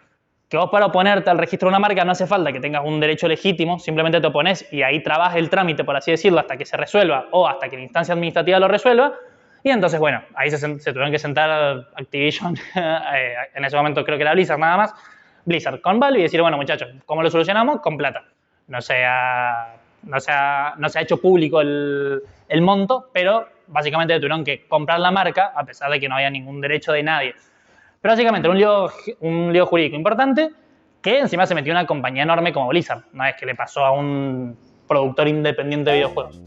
Speaker 1: Que vos para oponerte al registro de una marca no hace falta que tengas un derecho legítimo, simplemente te opones y ahí trabajas el trámite, por así decirlo, hasta que se resuelva o hasta que la instancia administrativa lo resuelva. Y entonces, bueno, ahí se tuvieron que sentar Activision, en ese momento creo que era Blizzard nada más, Blizzard con Valve y decir, bueno, muchachos, ¿cómo lo solucionamos? Con plata. No se ha hecho público el monto, pero básicamente tuvieron que comprar la marca a pesar de que no había ningún derecho de nadie. Pero básicamente un lío jurídico importante que encima se metió una compañía enorme como Blizzard, una vez que le pasó a un productor independiente de videojuegos.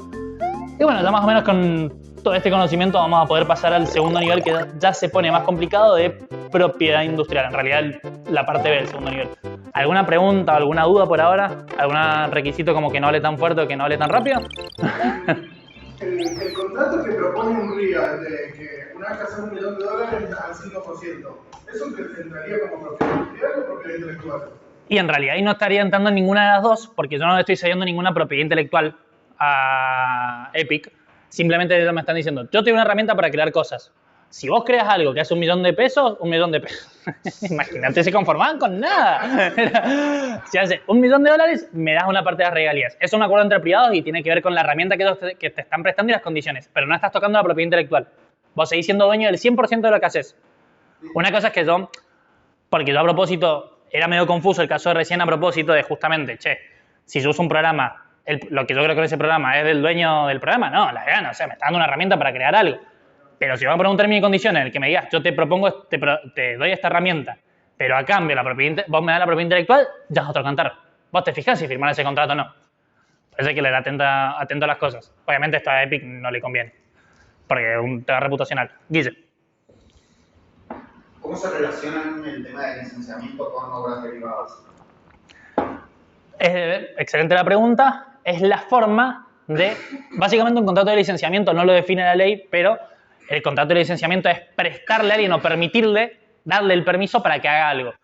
Speaker 1: Y bueno, ya más o menos con todo este conocimiento vamos a poder pasar al segundo nivel que ya se pone más complicado de propiedad industrial. En realidad la parte B del segundo nivel. ¿Alguna pregunta, alguna duda por ahora? ¿Algún requisito como que no hable tan fuerte o que no hable tan rápido?
Speaker 2: El contrato que propone Unreal de que una vez que haces $1 millón al 5%, ¿eso entraría como propiedad industrial o propiedad intelectual?
Speaker 1: Y en realidad ahí no estaría entrando en ninguna de las dos, porque yo no le estoy cediendo ninguna propiedad intelectual a Epic. Simplemente ellos me están diciendo, yo tengo una herramienta para crear cosas. Si vos creas algo que hace $1 millón, $1 millón. Imagínate, se conformaban con nada. Si hace $1 millón, me das una parte de las regalías. Es un acuerdo entre privados y tiene que ver con la herramienta que te están prestando y las condiciones. Pero no estás tocando la propiedad intelectual. Vos seguís siendo dueño del 100% de lo que haces. Una cosa es que porque yo a propósito, era medio confuso el caso de recién a propósito de justamente, si yo uso un programa, lo que yo creo que ese programa es del dueño del programa, no, la gana, o sea, me está dando una herramienta para crear algo. Pero si vamos a poner un término y condiciones en el que me digas, yo te propongo, te doy esta herramienta, pero a cambio vos me das la propiedad intelectual, ya es otro cantar. Vos te fijás si firmar ese contrato o no. Parece que le da atento a las cosas. Obviamente esto a Epic no le conviene, porque es un tema reputacional. Guille.
Speaker 5: ¿Cómo se relacionan el tema de licenciamiento con obras derivadas?
Speaker 1: Excelente la pregunta. Es la forma de... Básicamente un contrato de licenciamiento no lo define la ley, pero el contrato de licenciamiento es prestarle a alguien o darle el permiso para que haga algo.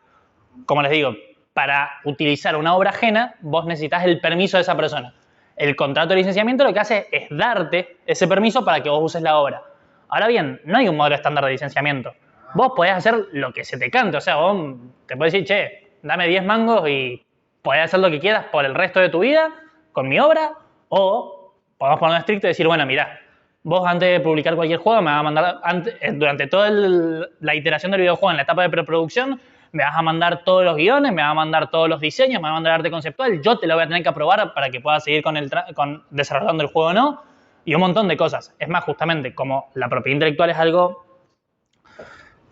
Speaker 1: Como les digo, para utilizar una obra ajena, vos necesitas el permiso de esa persona. El contrato de licenciamiento lo que hace es darte ese permiso para que vos uses la obra. Ahora bien, no hay un modelo estándar de licenciamiento. Vos podés hacer lo que se te cante. O sea, vos te podés decir, dame 10 mangos y podés hacer lo que quieras por el resto de tu vida con mi obra. O podemos ponerlo estricto y decir, bueno, mirá, vos antes de publicar cualquier juego me vas a mandar, durante toda la iteración del videojuego en la etapa de preproducción, me vas a mandar todos los guiones, me vas a mandar todos los diseños, me vas a mandar arte conceptual, yo te lo voy a tener que aprobar para que puedas seguir con desarrollando el juego o no, y un montón de cosas. Es más, justamente, como la propiedad intelectual es algo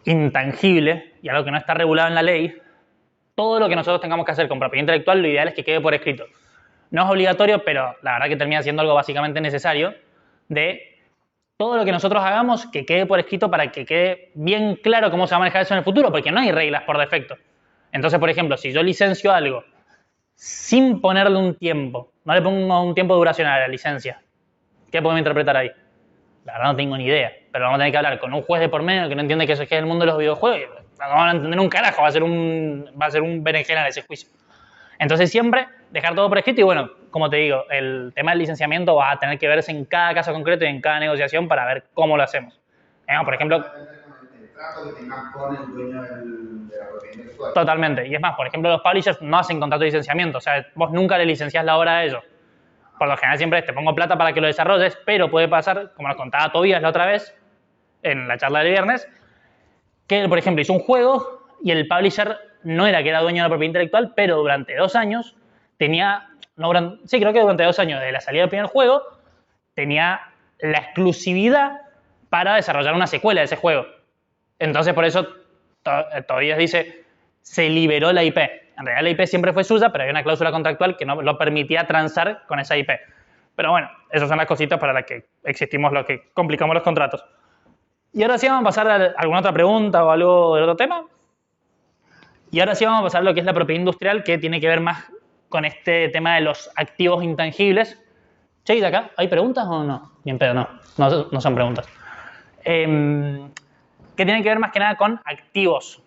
Speaker 1: intangible y algo que no está regulado en la ley, todo lo que nosotros tengamos que hacer con propiedad intelectual, lo ideal es que quede por escrito. No es obligatorio, pero la verdad que termina siendo algo básicamente necesario de todo lo que nosotros hagamos que quede por escrito para que quede bien claro cómo se va a manejar eso en el futuro, porque no hay reglas por defecto. Entonces, por ejemplo, si yo licencio algo sin ponerle un tiempo, no le pongo un tiempo de duración a la licencia, ¿qué podemos interpretar ahí? La verdad no tengo ni idea, pero vamos a tener que hablar con un juez de por medio que no entiende que eso es el mundo de los videojuegos, no van a entender un carajo, va a ser un berenjena ese juicio. Entonces siempre dejar todo por escrito y bueno, como te digo, el tema del licenciamiento va a tener que verse en cada caso concreto y en cada negociación para ver cómo lo hacemos. Por ejemplo...
Speaker 5: El trato que tengas con el dueño de la propiedad intelectual.
Speaker 1: Totalmente. Y es más, por ejemplo, los publishers no hacen contrato de licenciamiento. O sea, vos nunca le licenciás la obra a ellos. por lo general siempre te pongo plata para que lo desarrolles, pero puede pasar, como nos contaba Tobías la otra vez, en la charla del viernes, que él, por ejemplo, hizo un juego y el publisher no era que era dueño de la propiedad intelectual, pero durante 2 años tenía, sí, creo que durante 2 años de la salida del primer juego, tenía la exclusividad para desarrollar una secuela de ese juego. Entonces, por eso Tobías dice, se liberó la IP. En realidad la IP siempre fue suya, pero hay una cláusula contractual que no lo permitía transar con esa IP. Pero bueno, esas son las cositas para las que existimos, los que complicamos los contratos. Y ahora sí vamos a pasar a alguna otra pregunta o algo del otro tema. Y ahora sí vamos a pasar a lo que es la propiedad industrial, que tiene que ver más con este tema de los activos intangibles. Che, ¿y de acá hay preguntas o no? Bien pedo, no son preguntas. Que tienen que ver más que nada con activos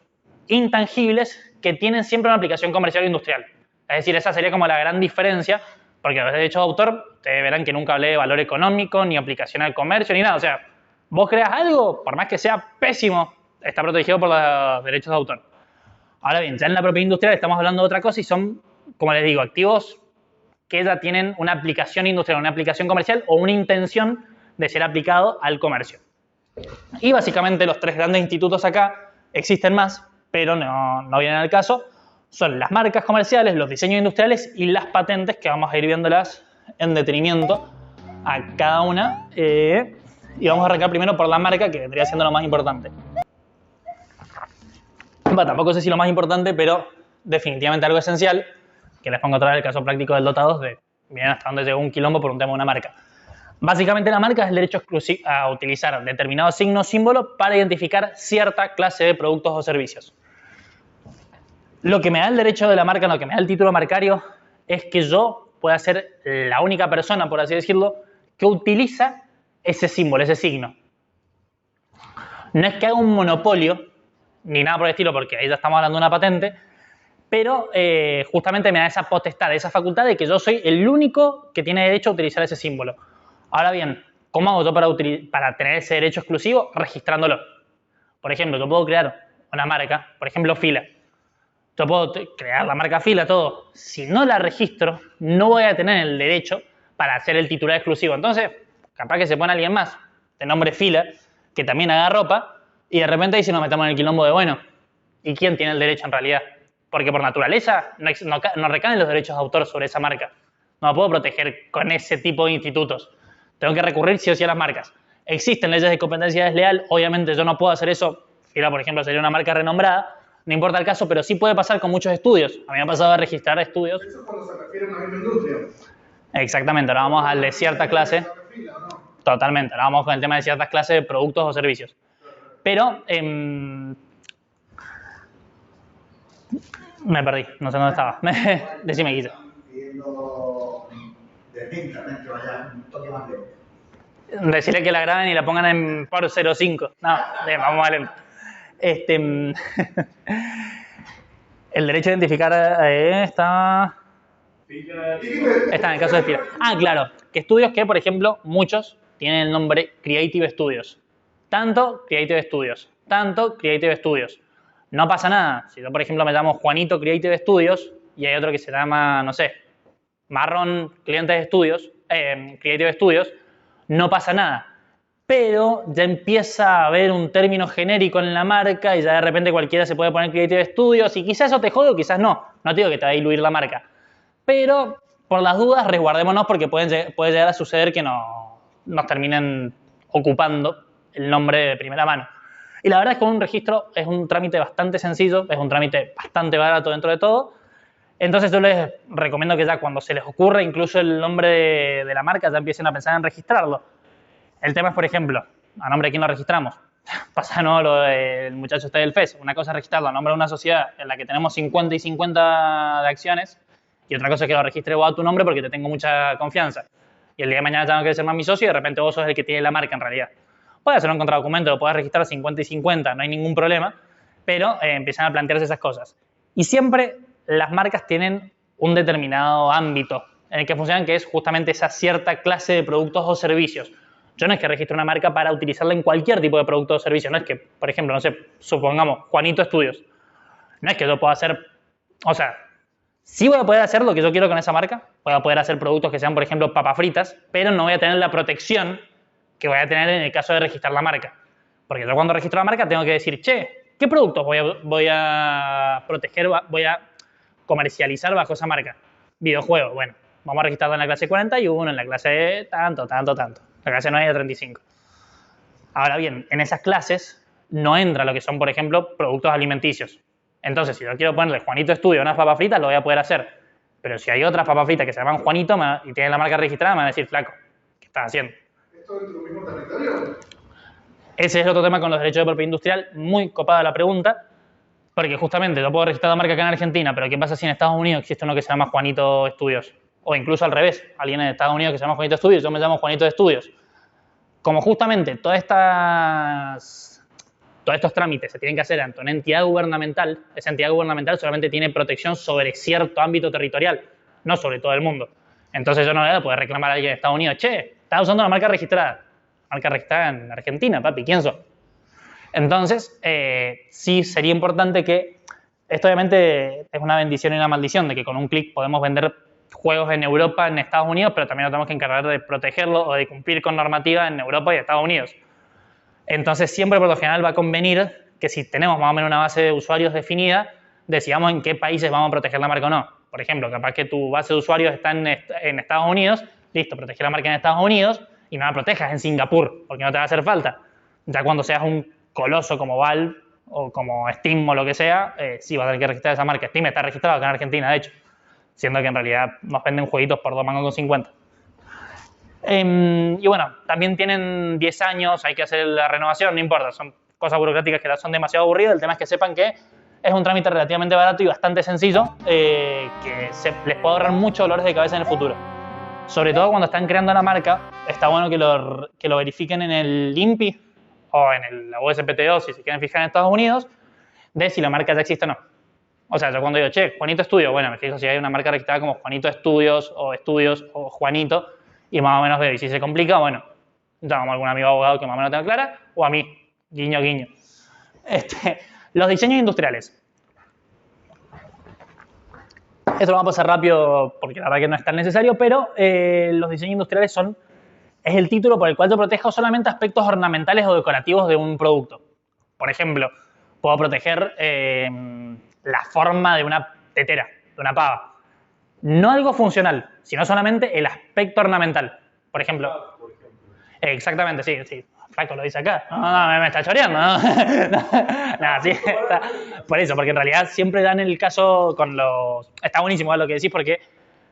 Speaker 1: intangibles que tienen siempre una aplicación comercial o industrial. Es decir, esa sería como la gran diferencia, porque a los derechos de autor, ustedes verán que nunca hablé de valor económico, ni aplicación al comercio, ni nada. O sea, vos creas algo, por más que sea pésimo, está protegido por los derechos de autor. Ahora bien, ya en la propiedad industrial estamos hablando de otra cosa y son, como les digo, activos que ya tienen una aplicación industrial, una aplicación comercial o una intención de ser aplicado al comercio. Y básicamente los 3 grandes institutos acá, existen más, pero no vienen al caso, son las marcas comerciales, los diseños industriales y las patentes, que vamos a ir viéndolas en detenimiento a cada una. Y vamos a arrancar primero por la marca, que vendría siendo lo más importante. Bueno, tampoco sé si lo más importante, pero definitivamente algo esencial, que les pongo otra vez el caso práctico del Dota 2, de miren hasta dónde llegó un quilombo por un tema de una marca. Básicamente la marca es el derecho exclusivo a utilizar determinado signo o símbolo para identificar cierta clase de productos o servicios. Lo que me da el derecho de la marca, lo que me da el título marcario, es que yo pueda ser la única persona, por así decirlo, que utiliza ese símbolo, ese signo. No es que haga un monopolio, ni nada por el estilo, porque ahí ya estamos hablando de una patente, pero justamente me da esa potestad, esa facultad de que yo soy el único que tiene derecho a utilizar ese símbolo. Ahora bien, ¿cómo hago yo para tener ese derecho exclusivo? Registrándolo. Por ejemplo, yo puedo crear una marca, por ejemplo, Fila. Yo puedo crear la marca Fila, todo. Si no la registro, no voy a tener el derecho para hacer el titular exclusivo. Entonces, capaz que se pone alguien más de nombre Fila, que también haga ropa, y de repente ahí se nos metemos en el quilombo de, bueno, ¿y quién tiene el derecho en realidad? Porque por naturaleza no recaen los derechos de autor sobre esa marca. No la puedo proteger con ese tipo de institutos. Tengo que recurrir sí o sí a las marcas. Existen leyes de competencia desleal, obviamente yo no puedo hacer eso. Fila, por ejemplo, sería una marca renombrada, no importa el caso, pero sí puede pasar con muchos estudios. A mí me ha pasado a registrar estudios.
Speaker 2: Eso es cuando se refiere a una misma industria.
Speaker 1: Exactamente, ahora vamos al de cierta clase. Totalmente, ahora vamos con el tema de ciertas clases de productos o servicios. Pero, me perdí, no sé dónde estaba. Decime, Guille.
Speaker 5: Pidiendo definitivamente vaya un toque más lento.
Speaker 1: Decirle que la graben y la pongan en por 0.5. No, vamos a lento. El derecho a identificar está en el caso de Fila. Ah, claro, que estudios que, por ejemplo, muchos tienen el nombre Creative Studios. Tanto Creative Studios, tanto Creative Studios. No pasa nada. Si yo, por ejemplo, me llamo Juanito Creative Studios y hay otro que se llama, no sé, Marrón Clientes Studios, Creative Studios, no pasa nada. Pero ya empieza a haber un término genérico en la marca y ya de repente cualquiera se puede poner Creative Studios y quizás eso te jode o quizás no. No te digo que te va a diluir la marca. Pero por las dudas resguardémonos porque puede llegar a suceder que nos terminen ocupando el nombre de primera mano. Y la verdad es que un registro es un trámite bastante sencillo, es un trámite bastante barato dentro de todo. Entonces yo les recomiendo que ya cuando se les ocurra incluso el nombre de la marca ya empiecen a pensar en registrarlo. El tema es, por ejemplo, ¿a nombre de quién lo registramos? Pasa no lo del muchacho este del FES. Una cosa es registrarlo a nombre de una sociedad en la que tenemos 50 y 50 de acciones y otra cosa es que lo registre vos a tu nombre porque te tengo mucha confianza. Y el día de mañana ya no quieres ser más mi socio y de repente vos sos el que tiene la marca en realidad. Puedes hacer un contradocumento, lo puedes registrar 50 y 50, no hay ningún problema, pero empiezan a plantearse esas cosas. Y siempre las marcas tienen un determinado ámbito en el que funcionan, que es justamente esa cierta clase de productos o servicios. Yo no es que registre una marca para utilizarla en cualquier tipo de producto o servicio. No es que, por ejemplo, no sé, supongamos Juanito Estudios. No es que yo pueda hacer, o sea, Sí voy a poder hacer lo que yo quiero con esa marca. Voy a poder hacer productos que sean, por ejemplo, papas fritas, pero no voy a tener la protección que voy a tener en el caso de registrar la marca. Porque yo cuando registro la marca tengo que decir, che, ¿qué productos voy a proteger, voy a comercializar bajo esa marca? Videojuegos, bueno, vamos a registrarlo en la clase 41, en la clase tanto, la clase 9 y 35. Ahora bien, en esas clases no entra lo que son, por ejemplo, productos alimenticios. Entonces, si yo quiero ponerle Juanito Estudio a unas papas fritas, lo voy a poder hacer. Pero si hay otras papas fritas que se llaman Juanito y tienen la marca registrada, me van a decir, flaco, ¿qué estás haciendo?
Speaker 2: ¿Esto dentro del mismo territorio?
Speaker 1: Ese es el otro tema con los derechos de propiedad industrial. Muy copada la pregunta, porque justamente yo puedo registrar la marca acá en Argentina, pero ¿qué pasa si en Estados Unidos existe uno que se llama Juanito Estudios? O incluso al revés, alguien en Estados Unidos que se llama Juanito Estudios, yo me llamo Juanito Estudios. Como justamente todos estos trámites se tienen que hacer ante una entidad gubernamental, esa entidad gubernamental solamente tiene protección sobre cierto ámbito territorial, no sobre todo el mundo. Entonces yo no voy a poder reclamar a alguien de Estados Unidos, che, estás usando una marca registrada en Argentina, papi, ¿quién sos? Entonces, sí sería importante que, esto obviamente es una bendición y una maldición, de que con un clic podemos vender juegos en Europa, en Estados Unidos, pero también nos tenemos que encargar de protegerlo o de cumplir con normativa en Europa y Estados Unidos. Entonces, siempre por lo general va a convenir que si tenemos más o menos una base de usuarios definida, decidamos en qué países vamos a proteger la marca o no. Por ejemplo, capaz que tu base de usuarios está en Estados Unidos, listo, proteger la marca en Estados Unidos y no la protejas en Singapur, porque no te va a hacer falta. Ya cuando seas un coloso como Valve o como Steam o lo que sea, sí vas a tener que registrar esa marca. Steam está registrado acá en Argentina, de hecho, siendo que en realidad nos venden jueguitos por 2,50 mangos. Y bueno, también tienen 10 años, hay que hacer la renovación, no importa, son cosas burocráticas que son demasiado aburridas. El tema es que sepan que es un trámite relativamente barato y bastante sencillo, que les puede ahorrar muchos dolores de cabeza en el futuro. Sobre todo cuando están creando la marca, está bueno que lo verifiquen en el INPI o en la USPTO, si se quieren fijar en Estados Unidos, de si la marca ya existe o no. O sea, yo cuando digo, che, Juanito Estudio, bueno, me fijo si hay una marca registrada como Juanito Estudios o Juanito, y más o menos veo. Y si se complica, bueno, llamamos a algún amigo abogado que más o menos tenga clara, o a mí, guiño, guiño. Los diseños industriales. Esto lo vamos a pasar rápido porque la verdad que no es tan necesario, pero los diseños industriales es el título por el cual yo protejo solamente aspectos ornamentales o decorativos de un producto. Por ejemplo, puedo proteger la forma de una tetera, de una pava. No algo funcional, sino solamente el aspecto ornamental. Por ejemplo. Exactamente, sí. Flaco lo dice acá. No, me está choreando. No, sí, está. Por eso, porque en realidad siempre dan el caso con los... Está buenísimo lo que decís porque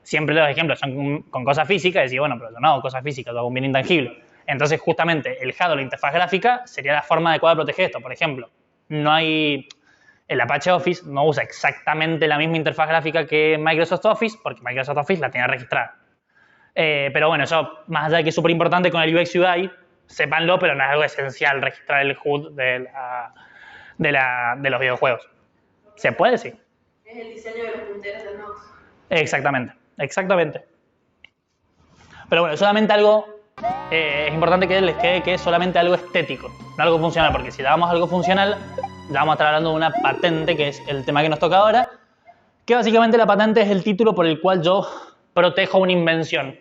Speaker 1: siempre los ejemplos son con cosas físicas y decís, bueno, pero yo no hago cosas físicas, yo hago un bien intangible. Entonces, justamente, el HADO, la interfaz gráfica, sería la forma adecuada de proteger esto. Por ejemplo, no hay... El Apache Office no usa exactamente la misma interfaz gráfica que Microsoft Office, porque Microsoft Office la tiene registrada. Pero bueno, eso, más allá de que es súper importante con el UX UI, sépanlo, pero no es algo esencial registrar el HUD de los videojuegos. ¿Se puede? Sí.
Speaker 4: Es el diseño de los punteros de Nox.
Speaker 1: Exactamente. Pero bueno, solamente algo, es importante que les quede que es solamente algo estético, no algo funcional, porque si damos algo funcional, ya vamos a estar hablando de una patente, que es el tema que nos toca ahora, que básicamente la patente es el título por el cual yo protejo una invención.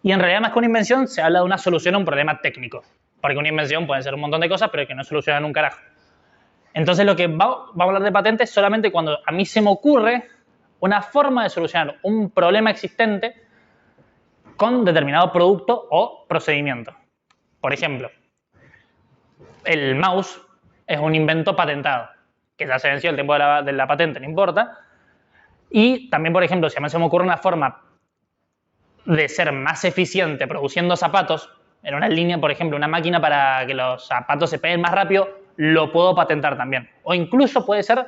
Speaker 1: Y en realidad más que una invención se habla de una solución a un problema técnico, porque una invención puede ser un montón de cosas, pero que no solucionan un carajo. Entonces lo que vamos a hablar de patente es solamente cuando a mí se me ocurre una forma de solucionar un problema existente con determinado producto o procedimiento. Por ejemplo, el mouse es un invento patentado, que ya se venció el tiempo de la patente, no importa. Y también, por ejemplo, si a mí se me ocurre una forma de ser más eficiente produciendo zapatos, en una línea, por ejemplo, una máquina para que los zapatos se peguen más rápido, lo puedo patentar también. O incluso puede ser,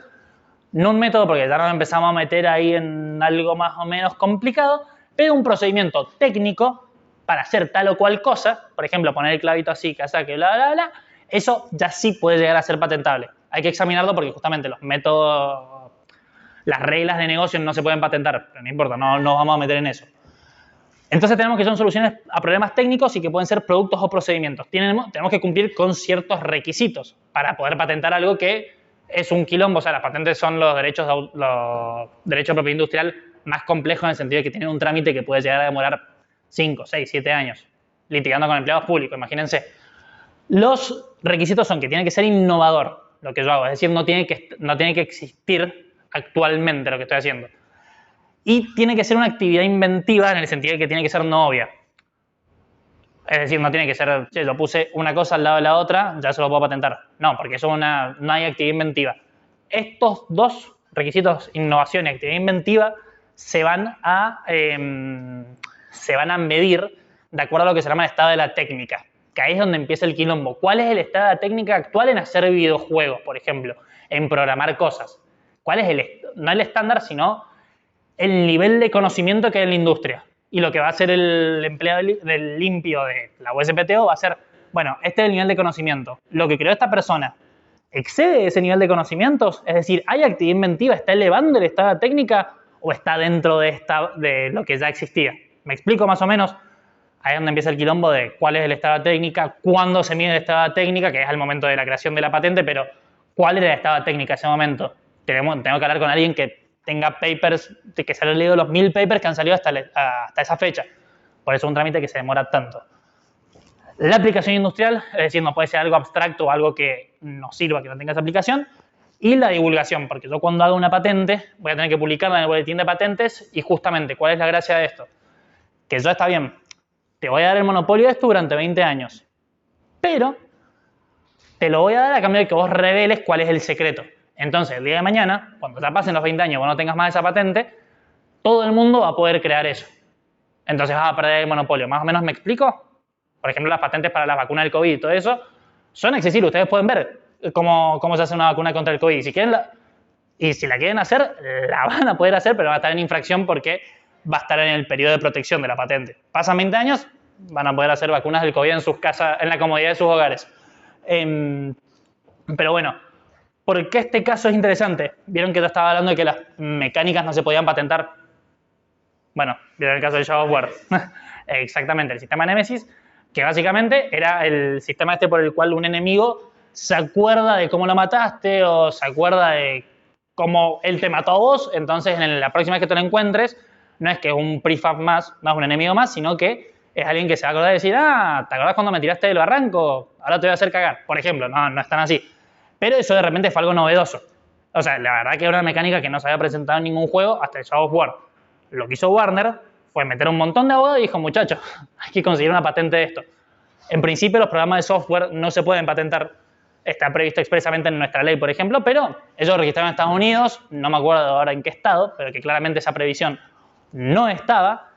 Speaker 1: no un método, porque ya nos empezamos a meter ahí en algo más o menos complicado, pero un procedimiento técnico para hacer tal o cual cosa, por ejemplo, poner el clavito así, que saque, bla, bla, bla, eso ya sí puede llegar a ser patentable. Hay que examinarlo porque justamente los métodos, las reglas de negocio no se pueden patentar, pero no importa, no nos vamos a meter en eso. Entonces tenemos que son soluciones a problemas técnicos y que pueden ser productos o procedimientos. Tenemos que cumplir con ciertos requisitos para poder patentar algo que es un quilombo. O sea, las patentes son los derechos de propiedad industrial más complejo en el sentido de que tienen un trámite que puede llegar a demorar 5, 6, 7 años, litigando con empleados públicos, imagínense. Los requisitos son que tiene que ser innovador, lo que yo hago, es decir, no tiene que existir actualmente lo que estoy haciendo. Y tiene que ser una actividad inventiva en el sentido de que tiene que ser no obvia. Es decir, no tiene que ser, che, yo puse una cosa al lado de la otra, ya se lo puedo patentar. No, porque eso no hay actividad inventiva. Estos dos requisitos, innovación y actividad inventiva, se van a medir de acuerdo a lo que se llama el estado de la técnica, que ahí es donde empieza el quilombo. ¿Cuál es el estado de la técnica actual en hacer videojuegos, por ejemplo, en programar cosas? ¿Cuál es no el estándar, sino el nivel de conocimiento que hay en la industria? Y lo que va a hacer el empleado del limpio de la USPTO va a ser, bueno, este es el nivel de conocimiento. Lo que creó esta persona excede ese nivel de conocimientos, es decir, ¿hay actividad inventiva? ¿Está elevando el estado de técnica o está dentro de lo que ya existía? ¿Me explico más o menos? Ahí es donde empieza el quilombo de cuál es el estado de técnica, cuándo se mide el estado de técnica, que es el momento de la creación de la patente, pero ¿cuál era el estado de técnica en ese momento? Tengo que hablar con alguien que tenga papers, que se hayan leído los 1000 papers que han salido hasta esa fecha. Por eso es un trámite que se demora tanto. La aplicación industrial, es decir, no puede ser algo abstracto o algo que no sirva, que no tenga esa aplicación. Y la divulgación, porque yo cuando hago una patente voy a tener que publicarla en el boletín de patentes y justamente, ¿cuál es la gracia de esto? Que yo está bien, te voy a dar el monopolio de esto durante 20 años, pero te lo voy a dar a cambio de que vos reveles cuál es el secreto. Entonces, el día de mañana, cuando ya pasen los 20 años y vos no tengas más esa patente, todo el mundo va a poder crear eso. Entonces vas a perder el monopolio. ¿Más o menos me explico? Por ejemplo, las patentes para las vacunas del COVID y todo eso son accesibles. Ustedes pueden ver cómo se hace una vacuna contra el COVID. Y si la quieren hacer, la van a poder hacer, pero va a estar en infracción porque va a estar en el periodo de protección de la patente. Pasan 20 años, van a poder hacer vacunas del COVID en sus casas, en la comodidad de sus hogares. Pero bueno, ¿por qué este caso es interesante? Vieron que yo estaba hablando de que las mecánicas no se podían patentar. Bueno, vieron el caso del Shadow of War. Exactamente, el sistema Nemesis, que básicamente era el sistema por el cual un enemigo se acuerda de cómo lo mataste o se acuerda de cómo él te mató a vos. Entonces, en la próxima vez que te lo encuentres, no es que es un prefab más, no es un enemigo más, sino que es alguien que se va a acordar de decir, ah, ¿te acordás cuando me tiraste del barranco? Ahora te voy a hacer cagar. Por ejemplo, no es tan así. Pero eso de repente fue algo novedoso. O sea, la verdad que era una mecánica que no se había presentado en ningún juego hasta el Shadow of War. Lo que hizo Warner fue meter un montón de abogados y dijo, muchachos, hay que conseguir una patente de esto. En principio, los programas de software no se pueden patentar. Está previsto expresamente en nuestra ley, por ejemplo, pero ellos registraron en Estados Unidos, no me acuerdo ahora en qué estado, pero que claramente esa previsión no estaba.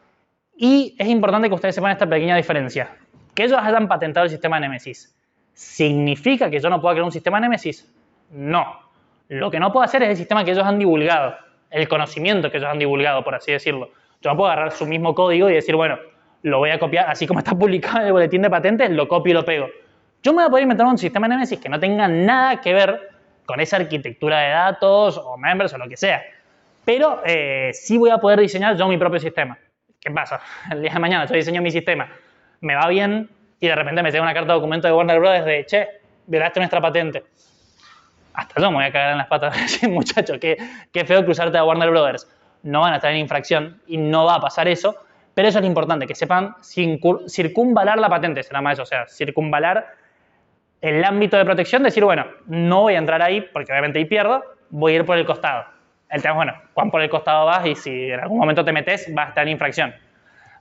Speaker 1: Y es importante que ustedes sepan esta pequeña diferencia. Que ellos hayan patentado el sistema Nemesis, ¿significa que yo no pueda crear un sistema Nemesis? No. Lo que no puedo hacer es el sistema que ellos han divulgado, el conocimiento que ellos han divulgado, por así decirlo. Yo no puedo agarrar su mismo código y decir, bueno, lo voy a copiar, así como está publicado en el boletín de patentes, lo copio y lo pego. Yo me voy a poder inventar un sistema Nemesis que no tenga nada que ver con esa arquitectura de datos o members o lo que sea. Pero sí voy a poder diseñar yo mi propio sistema. ¿Qué pasa? El día de mañana yo diseño mi sistema, me va bien y de repente me llega una carta de documento de Warner Bros. De, che, violaste nuestra patente. Hasta yo me voy a cagar en las patas de decir, muchacho, qué feo cruzarte a Warner Bros. No van a estar en infracción y no va a pasar eso, pero eso es lo importante, que sepan circunvalar la patente, se llama eso, o sea, circunvalar el ámbito de protección, decir, bueno, no voy a entrar ahí porque obviamente ahí pierdo, voy a ir por el costado. El tema es, bueno, cuán por el costado vas y si en algún momento te metes, vas a estar en infracción.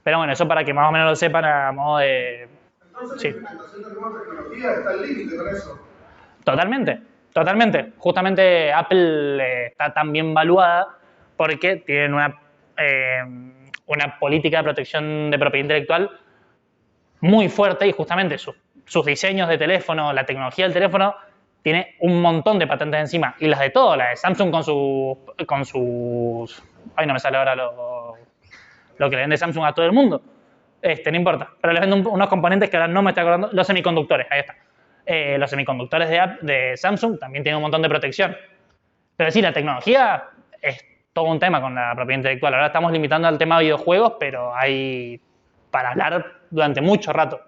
Speaker 1: Pero bueno, eso para que más o menos lo sepan a modo de...
Speaker 2: Entonces,
Speaker 1: Sí.
Speaker 2: la implementación de nueva tecnología está al límite con eso.
Speaker 1: Totalmente, totalmente. Justamente Apple está tan bien valuada porque tienen una política de protección de propiedad intelectual muy fuerte y justamente sus diseños de teléfono, la tecnología del teléfono, tiene un montón de patentes encima. Y las de todo, la de Samsung con sus... Ay, no me sale ahora lo que le vende Samsung a todo el mundo. No importa, pero les venden unos componentes que ahora no me estoy acordando. Los semiconductores, ahí está. Los semiconductores de Samsung también tienen un montón de protección. Pero sí, la tecnología es todo un tema con la propiedad intelectual. Ahora estamos limitando al tema de videojuegos, pero hay para hablar durante mucho rato.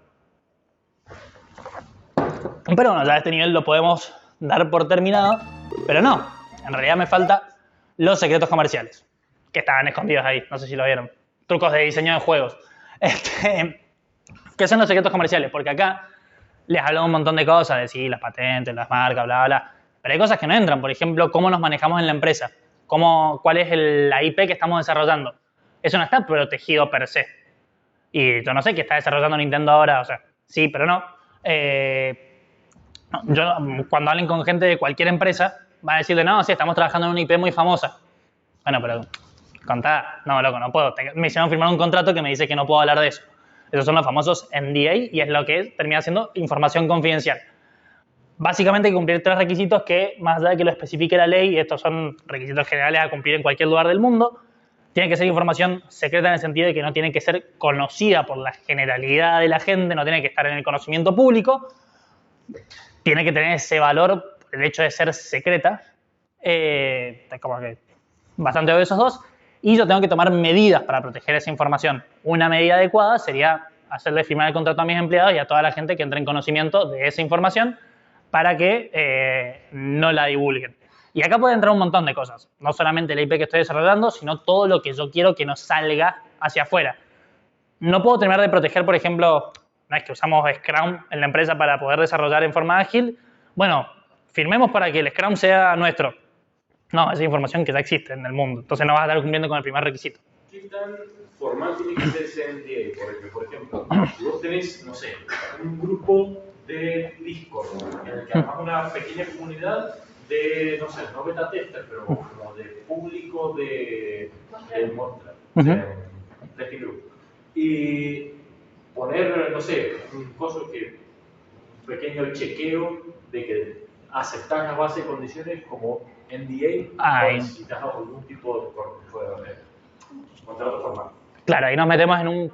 Speaker 1: Pero bueno, ya a este nivel lo podemos dar por terminado, pero no. En realidad me faltan los secretos comerciales, que estaban escondidos ahí, no sé si lo vieron. Trucos de diseño de juegos. ¿Qué son los secretos comerciales? Porque acá les hablo un montón de cosas, de sí, las patentes, las marcas, bla, bla, bla. Pero hay cosas que no entran. Por ejemplo, cómo nos manejamos en la empresa. ¿Cuál es la IP que estamos desarrollando? Eso no está protegido per se. Y yo no sé qué está desarrollando Nintendo ahora, o sea, sí, pero no. Yo, cuando hablen con gente de cualquier empresa, van a decirle, no, sí, estamos trabajando en una IP muy famosa. Bueno, pero contá, no, loco, no puedo. Me hicieron firmar un contrato que me dice que no puedo hablar de eso. Esos son los famosos NDA y es lo que termina siendo información confidencial. Básicamente hay que cumplir 3 requisitos que, más allá de que lo especifique la ley, estos son requisitos generales a cumplir en cualquier lugar del mundo, tiene que ser información secreta en el sentido de que no tiene que ser conocida por la generalidad de la gente, no tiene que estar en el conocimiento público, tiene que tener ese valor, el hecho de ser secreta, como que bastante obvio esos dos, y yo tengo que tomar medidas para proteger esa información. Una medida adecuada sería hacerle firmar el contrato a mis empleados y a toda la gente que entre en conocimiento de esa información para que no la divulguen. Y acá puede entrar un montón de cosas, no solamente el IP que estoy desarrollando, sino todo lo que yo quiero que no salga hacia afuera. No puedo terminar de proteger, por ejemplo, no es que usamos Scrum en la empresa para poder desarrollar en forma ágil. Bueno, firmemos para que el Scrum sea nuestro. No, esa información que ya existe en el mundo. Entonces no vas a estar cumpliendo con el primer requisito.
Speaker 3: ¿Qué tan formal tiene que ser ese NDA? Porque, por ejemplo, si vos tenés, no sé, un grupo de Discord en el que armás una pequeña comunidad de, no sé, no beta tester, pero como de público de Monster, de este grupo. Y poner, no sé, un pequeño chequeo de que aceptás las bases de condiciones como NDA o necesitas algún tipo de contrato formal.
Speaker 1: Claro, ahí nos metemos en un...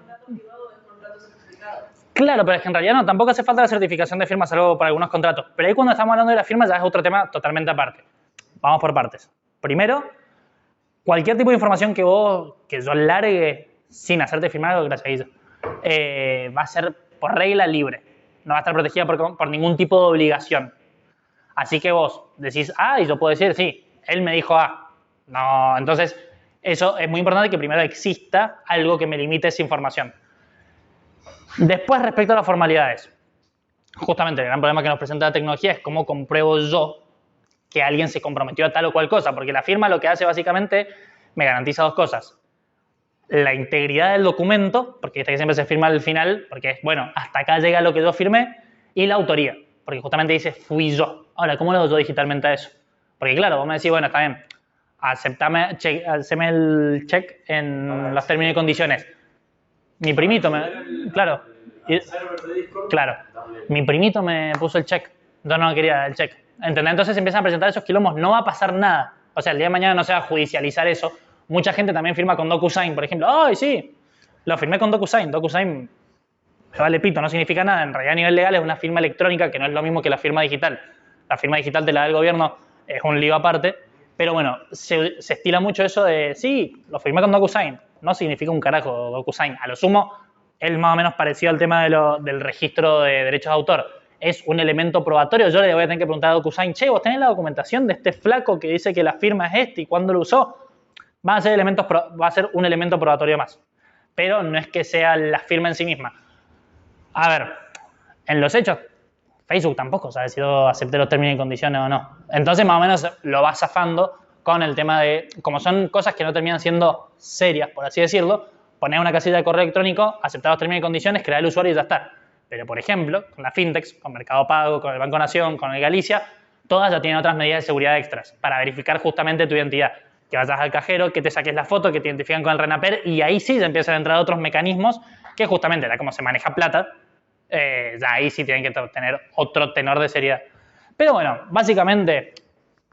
Speaker 1: Claro, pero es que en realidad no, tampoco hace falta la certificación de firma, salvo para algunos contratos. Pero ahí cuando estamos hablando de la firma ya es otro tema totalmente aparte. Vamos por partes. Primero, cualquier tipo de información que yo largue sin hacerte firmar, gracias a ella, va a ser por regla libre. No va a estar protegida por ningún tipo de obligación. Así que vos decís A y yo puedo decir, sí, él me dijo A. No, entonces eso es muy importante que primero exista algo que me limite esa información. Después, respecto a las formalidades. Justamente el gran problema que nos presenta la tecnología es cómo compruebo yo que alguien se comprometió a tal o cual cosa, porque la firma lo que hace básicamente me garantiza 2 cosas. La integridad del documento, porque este que siempre se firma al final, porque es, bueno, hasta acá llega lo que yo firmé, y la autoría, porque justamente dice fui yo. Ahora, ¿cómo lo hago yo digitalmente a eso? Porque claro, vos me decís, bueno, está bien, haceme el check en los términos y condiciones. Mi primito claro, mi primito me puso el check, yo no quería el check. ¿Entendés? Entonces empiezan a presentar esos quilombos, no va a pasar nada. O sea, el día de mañana no se va a judicializar eso. Mucha gente también firma con DocuSign, por ejemplo. ¡Ay, sí! Lo firmé con DocuSign. DocuSign me vale pito, no significa nada. En realidad, a nivel legal es una firma electrónica que no es lo mismo que la firma digital. La firma digital te la da el gobierno, es un lío aparte. Pero bueno, se estila mucho eso de, sí, lo firmé con DocuSign. No significa un carajo DocuSign. A lo sumo, es más o menos parecido al tema del registro de derechos de autor. Es un elemento probatorio. Yo le voy a tener que preguntar a DocuSign, che, ¿vos tenés la documentación de este flaco que dice que la firma es y cuándo lo usó? Va a ser un elemento probatorio más. Pero no es que sea la firma en sí misma. A ver, en los hechos, Facebook tampoco sabe si yo acepté los términos y condiciones o no. Entonces, más o menos lo va zafando con el tema de, como son cosas que no terminan siendo serias, por así decirlo, poner una casilla de correo electrónico, aceptar los términos y condiciones, crear el usuario y ya está. Pero, por ejemplo, con la Fintech, con Mercado Pago, con el Banco Nación, con el Galicia, todas ya tienen otras medidas de seguridad extras para verificar justamente tu identidad. Que vayas al cajero, que te saques la foto, que te identifican con el RENAPER y ahí sí ya empiezan a entrar otros mecanismos que justamente, da como se maneja plata, ya ahí sí tienen que tener otro tenor de seriedad. Pero bueno, básicamente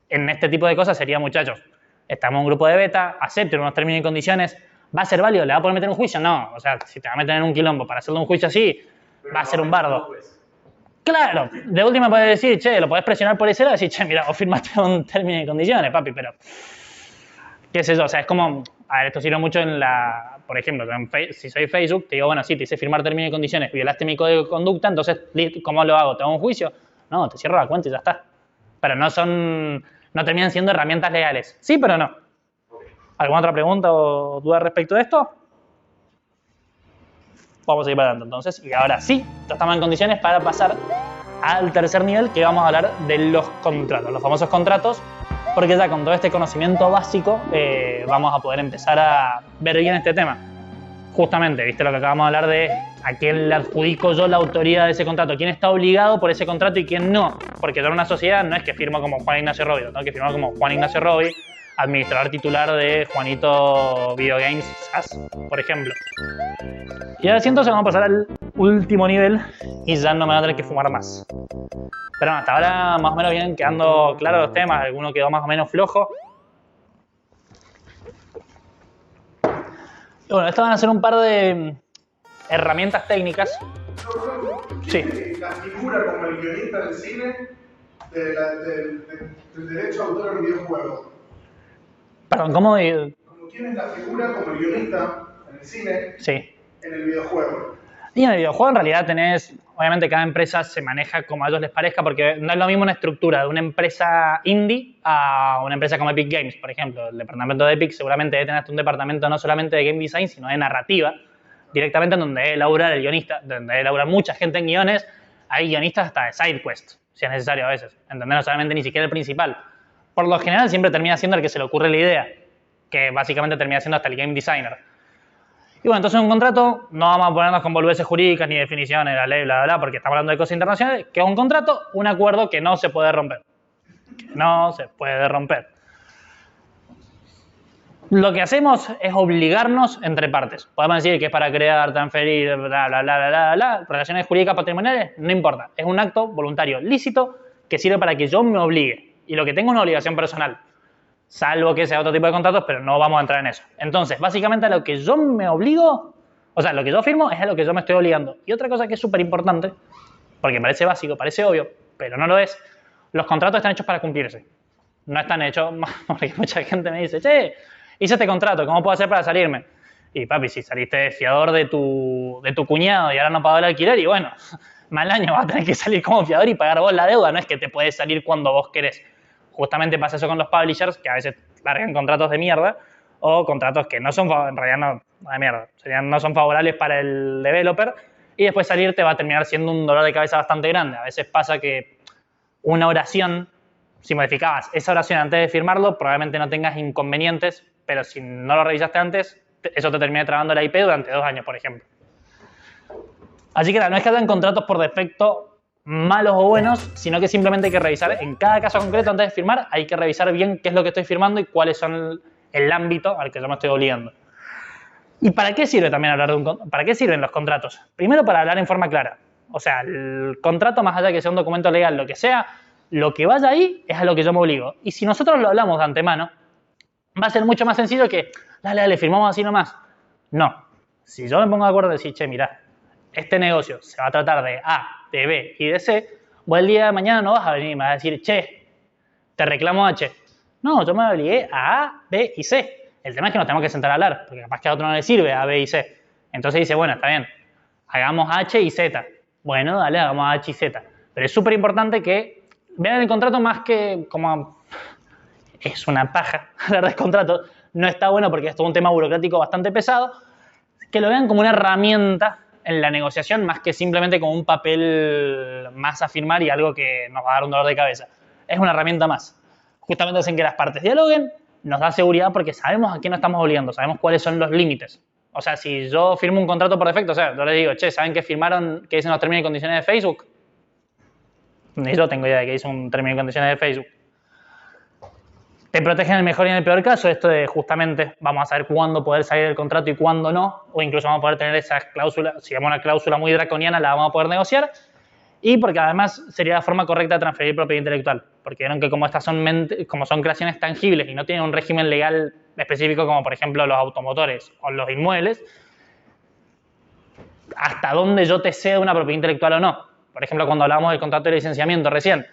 Speaker 1: en este tipo de cosas sería, muchachos, estamos en un grupo de beta, acepten unos términos y condiciones, ¿va a ser válido? ¿Le va a poder meter un juicio? No, o sea, si te va a meter en un quilombo para hacerle un juicio así, va a ser un bardo. Claro, de última puedes decir, che, lo podés presionar por ese lado y decir, che, mira, vos firmaste un término y condiciones, papi, pero qué sé yo, o sea, es como, a ver, esto sirve mucho en por ejemplo, si soy Facebook, te digo, bueno, sí, te hice firmar términos y condiciones, violaste mi código de conducta, entonces, ¿cómo lo hago? ¿Te hago un juicio? No, te cierro la cuenta y ya está. Pero no terminan siendo herramientas legales. Sí, pero no. ¿Alguna otra pregunta o duda respecto de esto? Vamos a ir para adelante entonces. Y ahora sí, ya estamos en condiciones para pasar al tercer nivel, que vamos a hablar de los contratos, los famosos contratos, porque ya con todo este conocimiento básico vamos a poder empezar a ver bien este tema. Justamente, viste lo que acabamos de hablar de a quién le adjudico yo la autoridad de ese contrato, quién está obligado por ese contrato y quién no, porque yo en una sociedad no es que firmo como Juan Ignacio Robbie, tengo que firmar como Juan Ignacio Robbie, administrador titular de Juanito Video Games SAS, por ejemplo. Y ahora sí, entonces vamos a pasar al último nivel y ya no me va a tener que fumar más. Pero hasta ahora más o menos vienen quedando claros los temas, alguno quedó más o menos flojo. Y bueno, estas van a ser un par de herramientas técnicas. Sí.
Speaker 2: La figura como el guionista del cine del derecho a autor en videojuegos.
Speaker 1: Perdón, ¿cómo?
Speaker 2: Como quién es la figura como el guionista en el cine,
Speaker 1: Sí.
Speaker 2: en el videojuego.
Speaker 1: Y en el videojuego en realidad tenés, obviamente cada empresa se maneja como a ellos les parezca, porque no es lo mismo una estructura de una empresa indie a una empresa como Epic Games, por ejemplo. El departamento de Epic seguramente debe tener hasta un departamento no solamente de game design, sino de narrativa, directamente en donde debe elaborar el guionista, donde debe elaborar mucha gente en guiones. Hay guionistas hasta de side quest, si es necesario a veces, ¿entendés? No solamente ni siquiera el principal. Por lo general siempre termina siendo el que se le ocurre la idea, que básicamente termina siendo hasta el game designer. Y bueno, entonces un contrato, no vamos a ponernos con boludeces jurídicas ni definiciones de la ley, bla, bla, bla, porque estamos hablando de cosas internacionales, que es un contrato, un acuerdo que no se puede romper. Que no se puede romper. Lo que hacemos es obligarnos entre partes. Podemos decir que es para crear, transferir, bla, bla, bla, bla, bla, bla, relaciones jurídicas patrimoniales, no importa. Es un acto voluntario lícito que sirve para que yo me obligue. Y lo que tengo es una obligación personal. Salvo que sea otro tipo de contratos, pero no vamos a entrar en eso. Entonces, básicamente a lo que yo me obligo, o sea, lo que yo firmo es a lo que yo me estoy obligando. Y otra cosa que es súper importante, porque parece básico, parece obvio, pero no lo es, los contratos están hechos para cumplirse. No están hechos, porque mucha gente me dice, che, hice este contrato, ¿cómo puedo hacer para salirme? Y papi, si saliste de fiador de tu cuñado y ahora no pagó el alquiler, y bueno, mal año vas a tener que salir como fiador y pagar vos la deuda, no es que te puedes salir cuando vos querés. Justamente pasa eso con los publishers, que a veces largan contratos de mierda o contratos que no son, en realidad no de mierda, no son favorables para el developer y después salir te va a terminar siendo un dolor de cabeza bastante grande. A veces pasa que una oración, si modificabas esa oración antes de firmarlo, probablemente no tengas inconvenientes, pero si no lo revisaste antes, eso te termina trabando la IP durante 2 años, por ejemplo. Así que no es que hagan contratos por defecto malos o buenos, sino que simplemente hay que revisar en cada caso concreto antes de firmar, hay que revisar bien qué es lo que estoy firmando y cuáles son el ámbito al que yo me estoy obligando. ¿Y para qué sirve también hablar de para qué sirven los contratos? Primero, para hablar en forma clara. O sea, el contrato, más allá de que sea un documento legal, lo que sea, lo que vaya ahí es a lo que yo me obligo. Y si nosotros lo hablamos de antemano, va a ser mucho más sencillo que, dale, firmamos así nomás. No. Si yo me pongo de acuerdo y decir, che, mirá, este negocio se va a tratar de A, de B y de C, vos el día de mañana no vas a venir y me vas a decir, che, te reclamo H. No, yo me obligué a A, B y C. El tema es que nos tenemos que sentar a hablar, porque capaz que a otro no le sirve A, B y C. Entonces dice, bueno, está bien, hagamos H y Z. Bueno, dale, hagamos H y Z. Pero es súper importante que vean el contrato más que como es una paja hablar de contrato. No está bueno porque es todo un tema burocrático bastante pesado. Que lo vean como una herramienta en la negociación más que simplemente como un papel más a firmar y algo que nos va a dar un dolor de cabeza. Es una herramienta más. Justamente hacen que las partes dialoguen, nos da seguridad porque sabemos a quién nos estamos obligando, sabemos cuáles son los límites. O sea, si yo firmo un contrato por defecto, o sea, yo les digo, che, ¿saben qué firmaron, qué dicen los términos y condiciones de Facebook? Ni yo tengo idea de qué dice un término y condiciones de Facebook. Te protegen en el mejor y en el peor caso, esto de justamente vamos a saber cuándo poder salir del contrato y cuándo no, o incluso vamos a poder tener esas cláusulas, si vemos una cláusula muy draconiana la vamos a poder negociar, y porque además sería la forma correcta de transferir propiedad intelectual, porque vieron que como estas son creaciones tangibles y no tienen un régimen legal específico como por ejemplo los automotores o los inmuebles, hasta dónde yo te cedo una propiedad intelectual o no. Por ejemplo, cuando hablábamos del contrato de licenciamiento recién,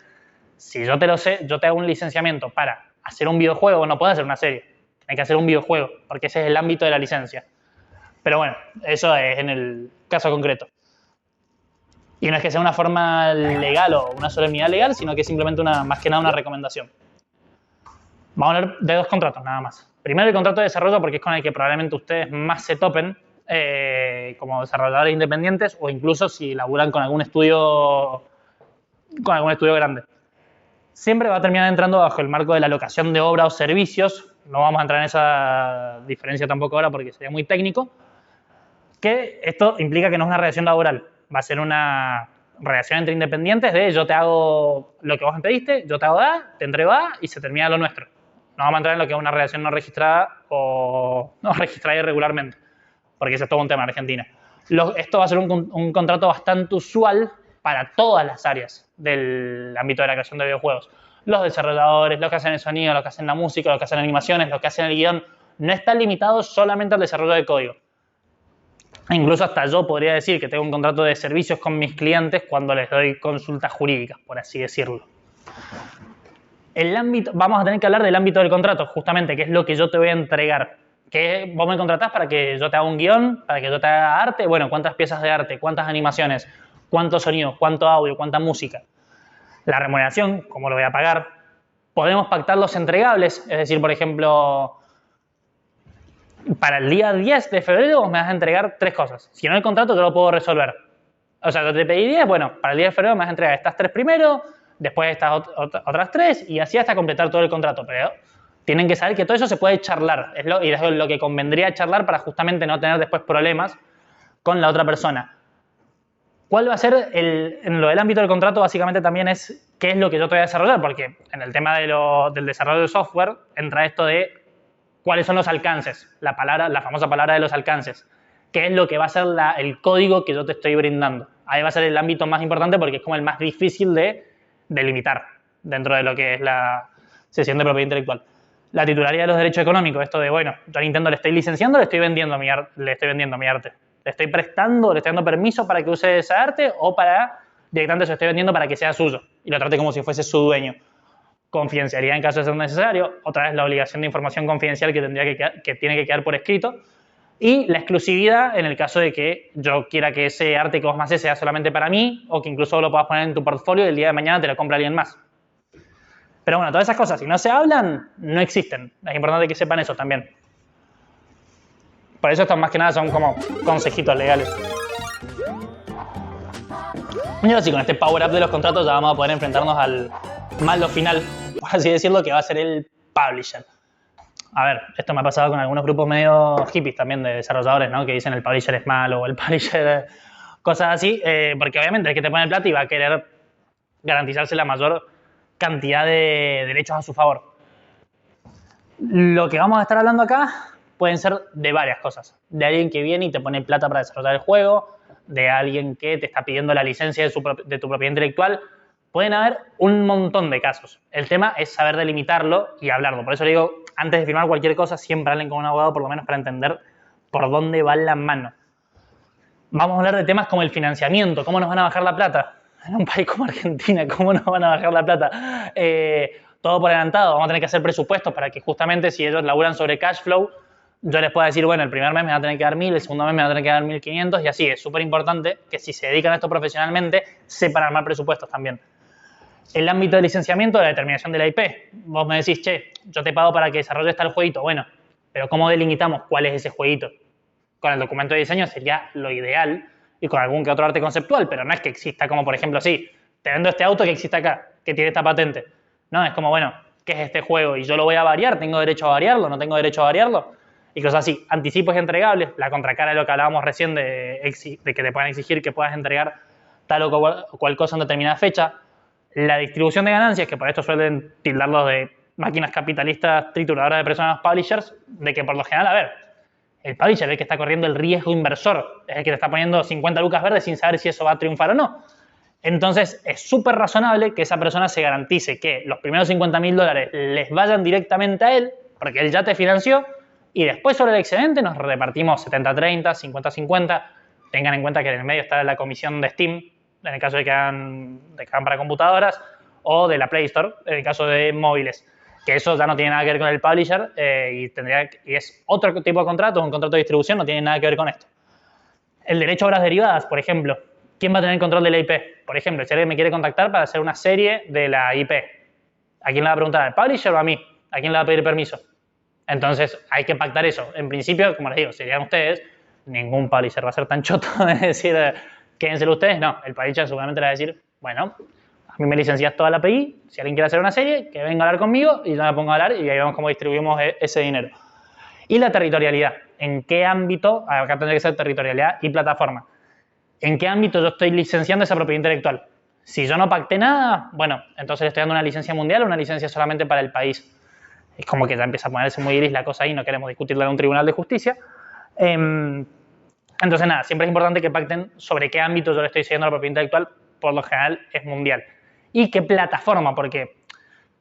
Speaker 1: si yo te lo sé, yo te hago un licenciamiento para hacer un videojuego, no puedo hacer una serie. Hay que hacer un videojuego, porque ese es el ámbito de la licencia. Pero bueno, eso es en el caso concreto. Y no es que sea una forma legal o una solemnidad legal, sino que es simplemente más que nada una recomendación. Vamos a hablar de 2 contratos, nada más. Primero el contrato de desarrollo, porque es con el que probablemente ustedes más se topen como desarrolladores independientes o incluso si laburan con algún estudio grande. Siempre va a terminar entrando bajo el marco de la alocación de obra o servicios. No vamos a entrar en esa diferencia tampoco ahora porque sería muy técnico. Que esto implica que no es una relación laboral. Va a ser una relación entre independientes de yo te hago lo que vos me pediste, yo te hago A, te entrego A y se termina lo nuestro. No vamos a entrar en lo que es una relación no registrada o no registrada irregularmente, porque ese es todo un tema en Argentina. Esto va a ser un contrato bastante usual para todas las áreas del ámbito de la creación de videojuegos. Los desarrolladores, los que hacen el sonido, los que hacen la música, los que hacen animaciones, los que hacen el guión, no está limitado solamente al desarrollo de código. Incluso hasta yo podría decir que tengo un contrato de servicios con mis clientes cuando les doy consultas jurídicas, por así decirlo. Vamos a tener que hablar del ámbito del contrato, justamente, que es lo que yo te voy a entregar. Que vos me contratás para que yo te haga un guión, para que yo te haga arte. Bueno, ¿cuántas piezas de arte? ¿Cuántas animaciones? ¿Cuántos sonidos? ¿Cuánto audio? ¿Cuánta música? La remuneración, ¿cómo lo voy a pagar? Podemos pactar los entregables, es decir, por ejemplo, para el día 10 de febrero vos me vas a entregar 3 cosas. Si no, el contrato yo lo puedo resolver. O sea, yo te pedí 10, bueno, para el día de febrero me vas a entregar estas 3 primero, después estas otras 3 y así hasta completar todo el contrato. Pero tienen que saber que todo eso se puede charlar. Y es lo que convendría charlar para justamente no tener después problemas con la otra persona. ¿Cuál va a ser en lo del ámbito del contrato? Básicamente también es qué es lo que yo te voy a desarrollar, porque en el tema del desarrollo de software entra esto de cuáles son los alcances, la famosa palabra de los alcances, qué es lo que va a ser el código que yo te estoy brindando. Ahí va a ser el ámbito más importante porque es como el más difícil de delimitar dentro de lo que es la cesión de propiedad intelectual. La titularidad de los derechos económicos, esto de, bueno, yo a Nintendo le estoy licenciando, le estoy vendiendo mi arte. Le estoy prestando, le estoy dando permiso para que use esa arte o directamente se lo estoy vendiendo para que sea suyo y lo trate como si fuese su dueño. Confidencialidad en caso de ser necesario, otra vez la obligación de información confidencial que tiene que quedar por escrito y la exclusividad en el caso de que yo quiera que ese arte que vos me haces sea solamente para mí o que incluso lo puedas poner en tu portfolio y el día de mañana te lo compra alguien más. Pero bueno, todas esas cosas, si no se hablan, no existen. Es importante que sepan eso también. Por eso estos más que nada son como consejitos legales. Y ahora sí, con este power up de los contratos ya vamos a poder enfrentarnos al malo final, por así decirlo, que va a ser el publisher. A ver, esto me ha pasado con algunos grupos medio hippies también de desarrolladores, ¿no? Que dicen el publisher es malo o el publisher... cosas así, porque obviamente el que te pone plata y va a querer garantizarse la mayor cantidad de derechos a su favor. Lo que vamos a estar hablando acá pueden ser de varias cosas. De alguien que viene y te pone plata para desarrollar el juego, de alguien que te está pidiendo la licencia de tu propiedad intelectual. Pueden haber un montón de casos. El tema es saber delimitarlo y hablarlo. Por eso le digo, antes de firmar cualquier cosa, siempre hablen con un abogado, por lo menos para entender por dónde va la mano. Vamos a hablar de temas como el financiamiento. ¿Cómo nos van a bajar la plata? En un país como Argentina, ¿cómo nos van a bajar la plata? Todo por adelantado. Vamos a tener que hacer presupuestos para que justamente si ellos laburan sobre cash flow, yo les pueda decir, bueno, el primer mes me va a tener que dar 1.000, el segundo mes me va a tener que dar 1.500 y así. Es súper importante que si se dedican a esto profesionalmente, sepan armar presupuestos también. El ámbito de licenciamiento, de la determinación de la IP. Vos me decís, che, yo te pago para que desarrolles tal jueguito. Bueno, pero ¿cómo delimitamos cuál es ese jueguito? Con el documento de diseño sería lo ideal y con algún que otro arte conceptual, pero no es que exista como, por ejemplo, sí, te vendo este auto que existe acá, que tiene esta patente. No, es como, bueno, ¿qué es este juego? Y yo lo voy a variar, ¿tengo derecho a variarlo? ¿No tengo derecho a variarlo? Y cosas así. Anticipos y entregables, la contracara de lo que hablábamos recién de que te puedan exigir que puedas entregar tal o cual cosa en determinada fecha. La distribución de ganancias, que por esto suelen tildarlos de máquinas capitalistas trituradoras de personas publishers, de que por lo general, a ver, el publisher es el que está corriendo el riesgo inversor, es el que te está poniendo 50 lucas verdes sin saber si eso va a triunfar o no. Entonces, es súper razonable que esa persona se garantice que los primeros $50.000 les vayan directamente a él, porque él ya te financió, y después sobre el excedente nos repartimos 70-30, 50-50. Tengan en cuenta que en el medio está la comisión de Steam, en el caso de que hagan para computadoras, o de la Play Store, en el caso de móviles. Que eso ya no tiene nada que ver con el publisher y es otro tipo de contrato, un contrato de distribución, no tiene nada que ver con esto. El derecho a obras derivadas, por ejemplo. ¿Quién va a tener control de la IP? Por ejemplo, si alguien me quiere contactar para hacer una serie de la IP, ¿a quién le va a preguntar? ¿Al publisher o a mí? ¿A quién le va a pedir permiso? Entonces hay que pactar eso. En principio, como les digo, serían ustedes, ningún publisher va a ser tan choto de decir, quédenselo ustedes. No, el publisher seguramente le va a decir, bueno, a mí me licencias toda la API, si alguien quiere hacer una serie, que venga a hablar conmigo y yo me pongo a hablar y ahí vemos cómo distribuimos ese dinero. Y la territorialidad. ¿En qué ámbito? Acá tendría que ser territorialidad y plataforma. ¿En qué ámbito yo estoy licenciando esa propiedad intelectual? Si yo no pacté nada, bueno, entonces le estoy dando una licencia mundial o una licencia solamente para el país. Es como que ya empieza a ponerse muy gris la cosa ahí, no queremos discutirla en un tribunal de justicia. Entonces, nada, siempre es importante que pacten sobre qué ámbito yo le estoy cediendo la propiedad intelectual, por lo general es mundial. Y qué plataforma, porque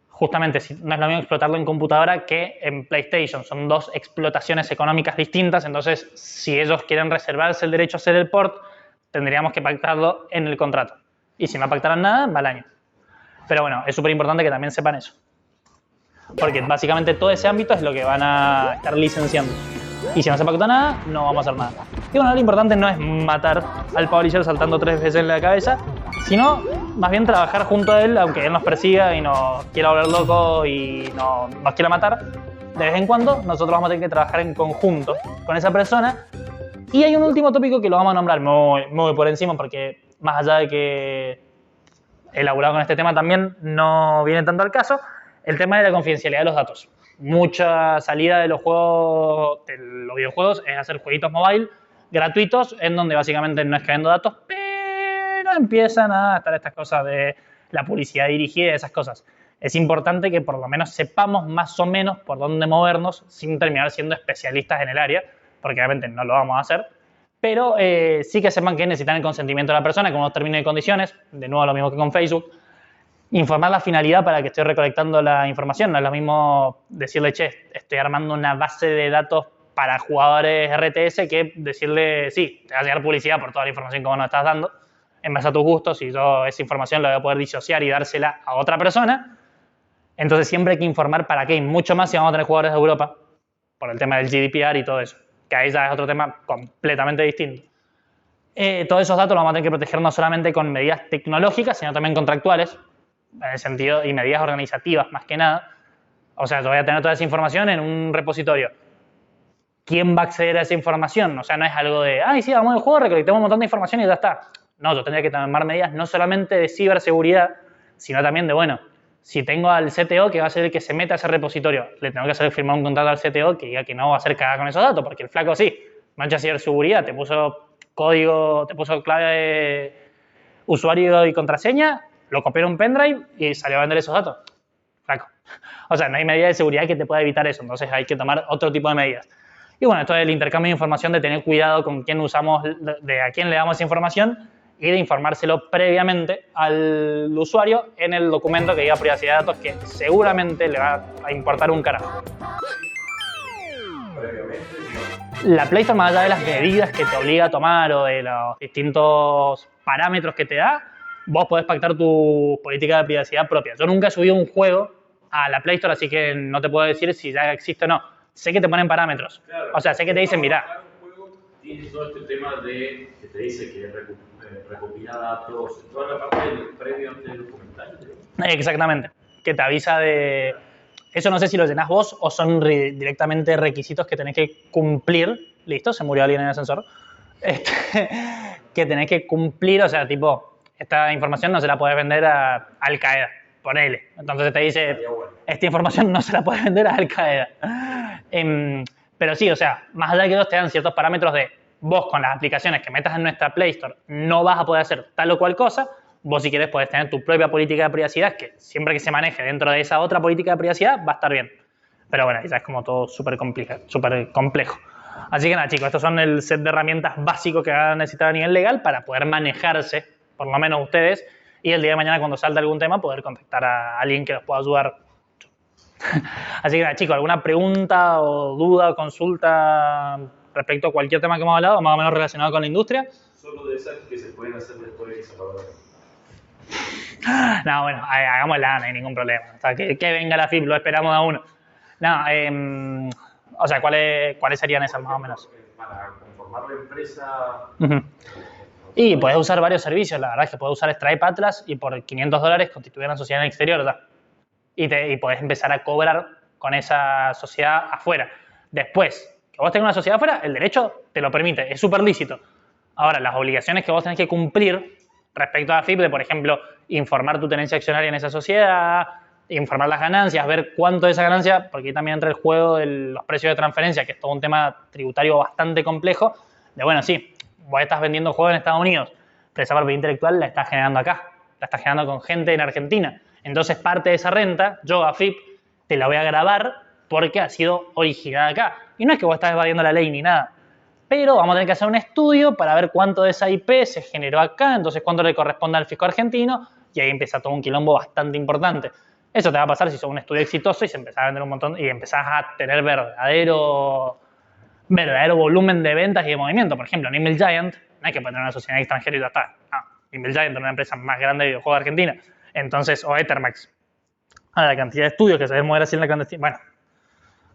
Speaker 1: justamente no es lo mismo explotarlo en computadora que en PlayStation. Son dos explotaciones económicas distintas, entonces si ellos quieren reservarse el derecho a hacer el port, tendríamos que pactarlo en el contrato. Y si no pactaran nada, va al año. Pero bueno, es súper importante que también sepan eso. Porque básicamente todo ese ámbito es lo que van a estar licenciando. Y si no se pacta nada, no vamos a hacer nada. Y bueno, lo importante no es matar al publisher saltando 3 veces en la cabeza, sino más bien trabajar junto a él, aunque él nos persiga y nos quiera volver locos y nos quiera matar. De vez en cuando, nosotros vamos a tener que trabajar en conjunto con esa persona. Y hay un último tópico que lo vamos a nombrar muy por encima, porque más allá de que elaborado con este tema también no viene tanto al caso, el tema de la confidencialidad de los datos. Mucha salida de los videojuegos es hacer jueguitos mobile gratuitos en donde básicamente no es cayendo datos, pero empiezan a estar estas cosas de la publicidad dirigida y esas cosas. Es importante que por lo menos sepamos más o menos por dónde movernos sin terminar siendo especialistas en el área, porque obviamente no lo vamos a hacer, pero sí que sepan que necesitan el consentimiento de la persona con unos términos y condiciones, de nuevo lo mismo que con Facebook. Informar la finalidad para que estoy recolectando la información. No es lo mismo decirle, che, estoy armando una base de datos para jugadores RTS que decirle, sí, te va a llegar publicidad por toda la información que vos nos estás dando en base a tus gustos y yo esa información la voy a poder disociar y dársela a otra persona. Entonces siempre hay que informar para qué, y mucho más si vamos a tener jugadores de Europa por el tema del GDPR y todo eso, que ahí ya es otro tema completamente distinto. Todos esos datos los vamos a tener que proteger no solamente con medidas tecnológicas, sino también contractuales, en el sentido, y medidas organizativas más que nada. O sea, yo voy a tener toda esa información en un repositorio. ¿Quién va a acceder a esa información? O sea, no es algo de, ay, sí, vamos al juego, recolectemos un montón de información y ya está. No, yo tendría que tomar medidas no solamente de ciberseguridad, sino también de, bueno, si tengo al CTO que va a ser el que se meta a ese repositorio, le tengo que hacer firmar un contrato al CTO que diga que no va a hacer cagada con esos datos, porque el flaco sí, mancha ciberseguridad, te puso código, te puso clave de usuario y contraseña, lo copió en un pendrive y salió a vender esos datos. Flaco. O sea, no hay medida de seguridad que te pueda evitar eso, entonces hay que tomar otro tipo de medidas. Y bueno, esto es el intercambio de información, de tener cuidado con quién usamos, de a quién le damos esa información y de informárselo previamente al usuario en el documento que diga privacidad de datos, que seguramente le va a importar un carajo. La Play Store, más allá de las medidas que te obliga a tomar o de los distintos parámetros que te da, vos podés pactar tu política de privacidad propia. Yo nunca he subido un juego a la Play Store, así que no te puedo decir si ya existe o no. Sé que te ponen parámetros. Claro, o sea, sé que te dicen, mirá.
Speaker 3: Un juego tiene todo este tema de que te dice que recopila datos, toda la parte del previo antes del documental.
Speaker 1: Exactamente. Que te avisa de... Eso no sé si lo llenás vos o son directamente requisitos que tenés que cumplir. Listo, se murió alguien en el ascensor. Que tenés que cumplir, o sea, tipo, esta información no se la podés vender a Al Qaeda, ponele. Entonces te dice, esta información no se la podés vender a Al Qaeda. Pero sí, o sea, más allá de que ellos te dan ciertos parámetros de vos con las aplicaciones que metas en nuestra Play Store no vas a poder hacer tal o cual cosa, vos si querés podés tener tu propia política de privacidad que siempre que se maneje dentro de esa otra política de privacidad va a estar bien. Pero bueno, ya es como todo súper complejo. Así que nada, chicos, estos son el set de herramientas básicos que van a necesitar a nivel legal para poder manejarse, por lo menos ustedes, y el día de mañana cuando salga algún tema poder contactar a alguien que los pueda ayudar. Así que nada, chicos, ¿alguna pregunta o duda o consulta respecto a cualquier tema que hemos hablado, más o menos relacionado con la industria?
Speaker 3: Solo de esas que se pueden hacer después de esa palabra.
Speaker 1: No, bueno, hagámosla, no hay ningún problema. O sea, que venga la FIP, lo esperamos a uno. No, o sea, ¿cuáles serían esas más o menos?
Speaker 3: Para conformar la empresa...
Speaker 1: Y puedes usar varios servicios, la verdad es que puedes usar Stripe Atlas y por $500 constituir una sociedad en el exterior, ¿verdad? Y podés empezar a cobrar con esa sociedad afuera. Después, que vos tengas una sociedad afuera, el derecho te lo permite, es súper lícito. Ahora, las obligaciones que vos tenés que cumplir respecto a AFIP, de, por ejemplo, informar tu tenencia accionaria en esa sociedad, informar las ganancias, ver cuánto de esa ganancia, porque ahí también entra el juego de los precios de transferencia, que es todo un tema tributario bastante complejo, de bueno, sí, vos estás vendiendo juegos en Estados Unidos, pero esa propiedad intelectual la estás generando acá, la estás generando con gente en Argentina. Entonces, parte de esa renta, yo, AFIP, te la voy a grabar porque ha sido originada acá. Y no es que vos estás evadiendo la ley ni nada, pero vamos a tener que hacer un estudio para ver cuánto de esa IP se generó acá, entonces cuánto le corresponde al fisco argentino, y ahí empieza todo un quilombo bastante importante. Eso te va a pasar si sos un estudio exitoso y se empezás a vender un montón y empezás a tener verdadero volumen de ventas y de movimiento. Por ejemplo, Nimble Giant, no hay que poner una sociedad extranjera y ya está. No, Nimble Giant es una empresa más grande de videojuegos de Argentina. Entonces, o Ethermax. Ahora, la cantidad de estudios que se deben mover así en la clandestina. Bueno,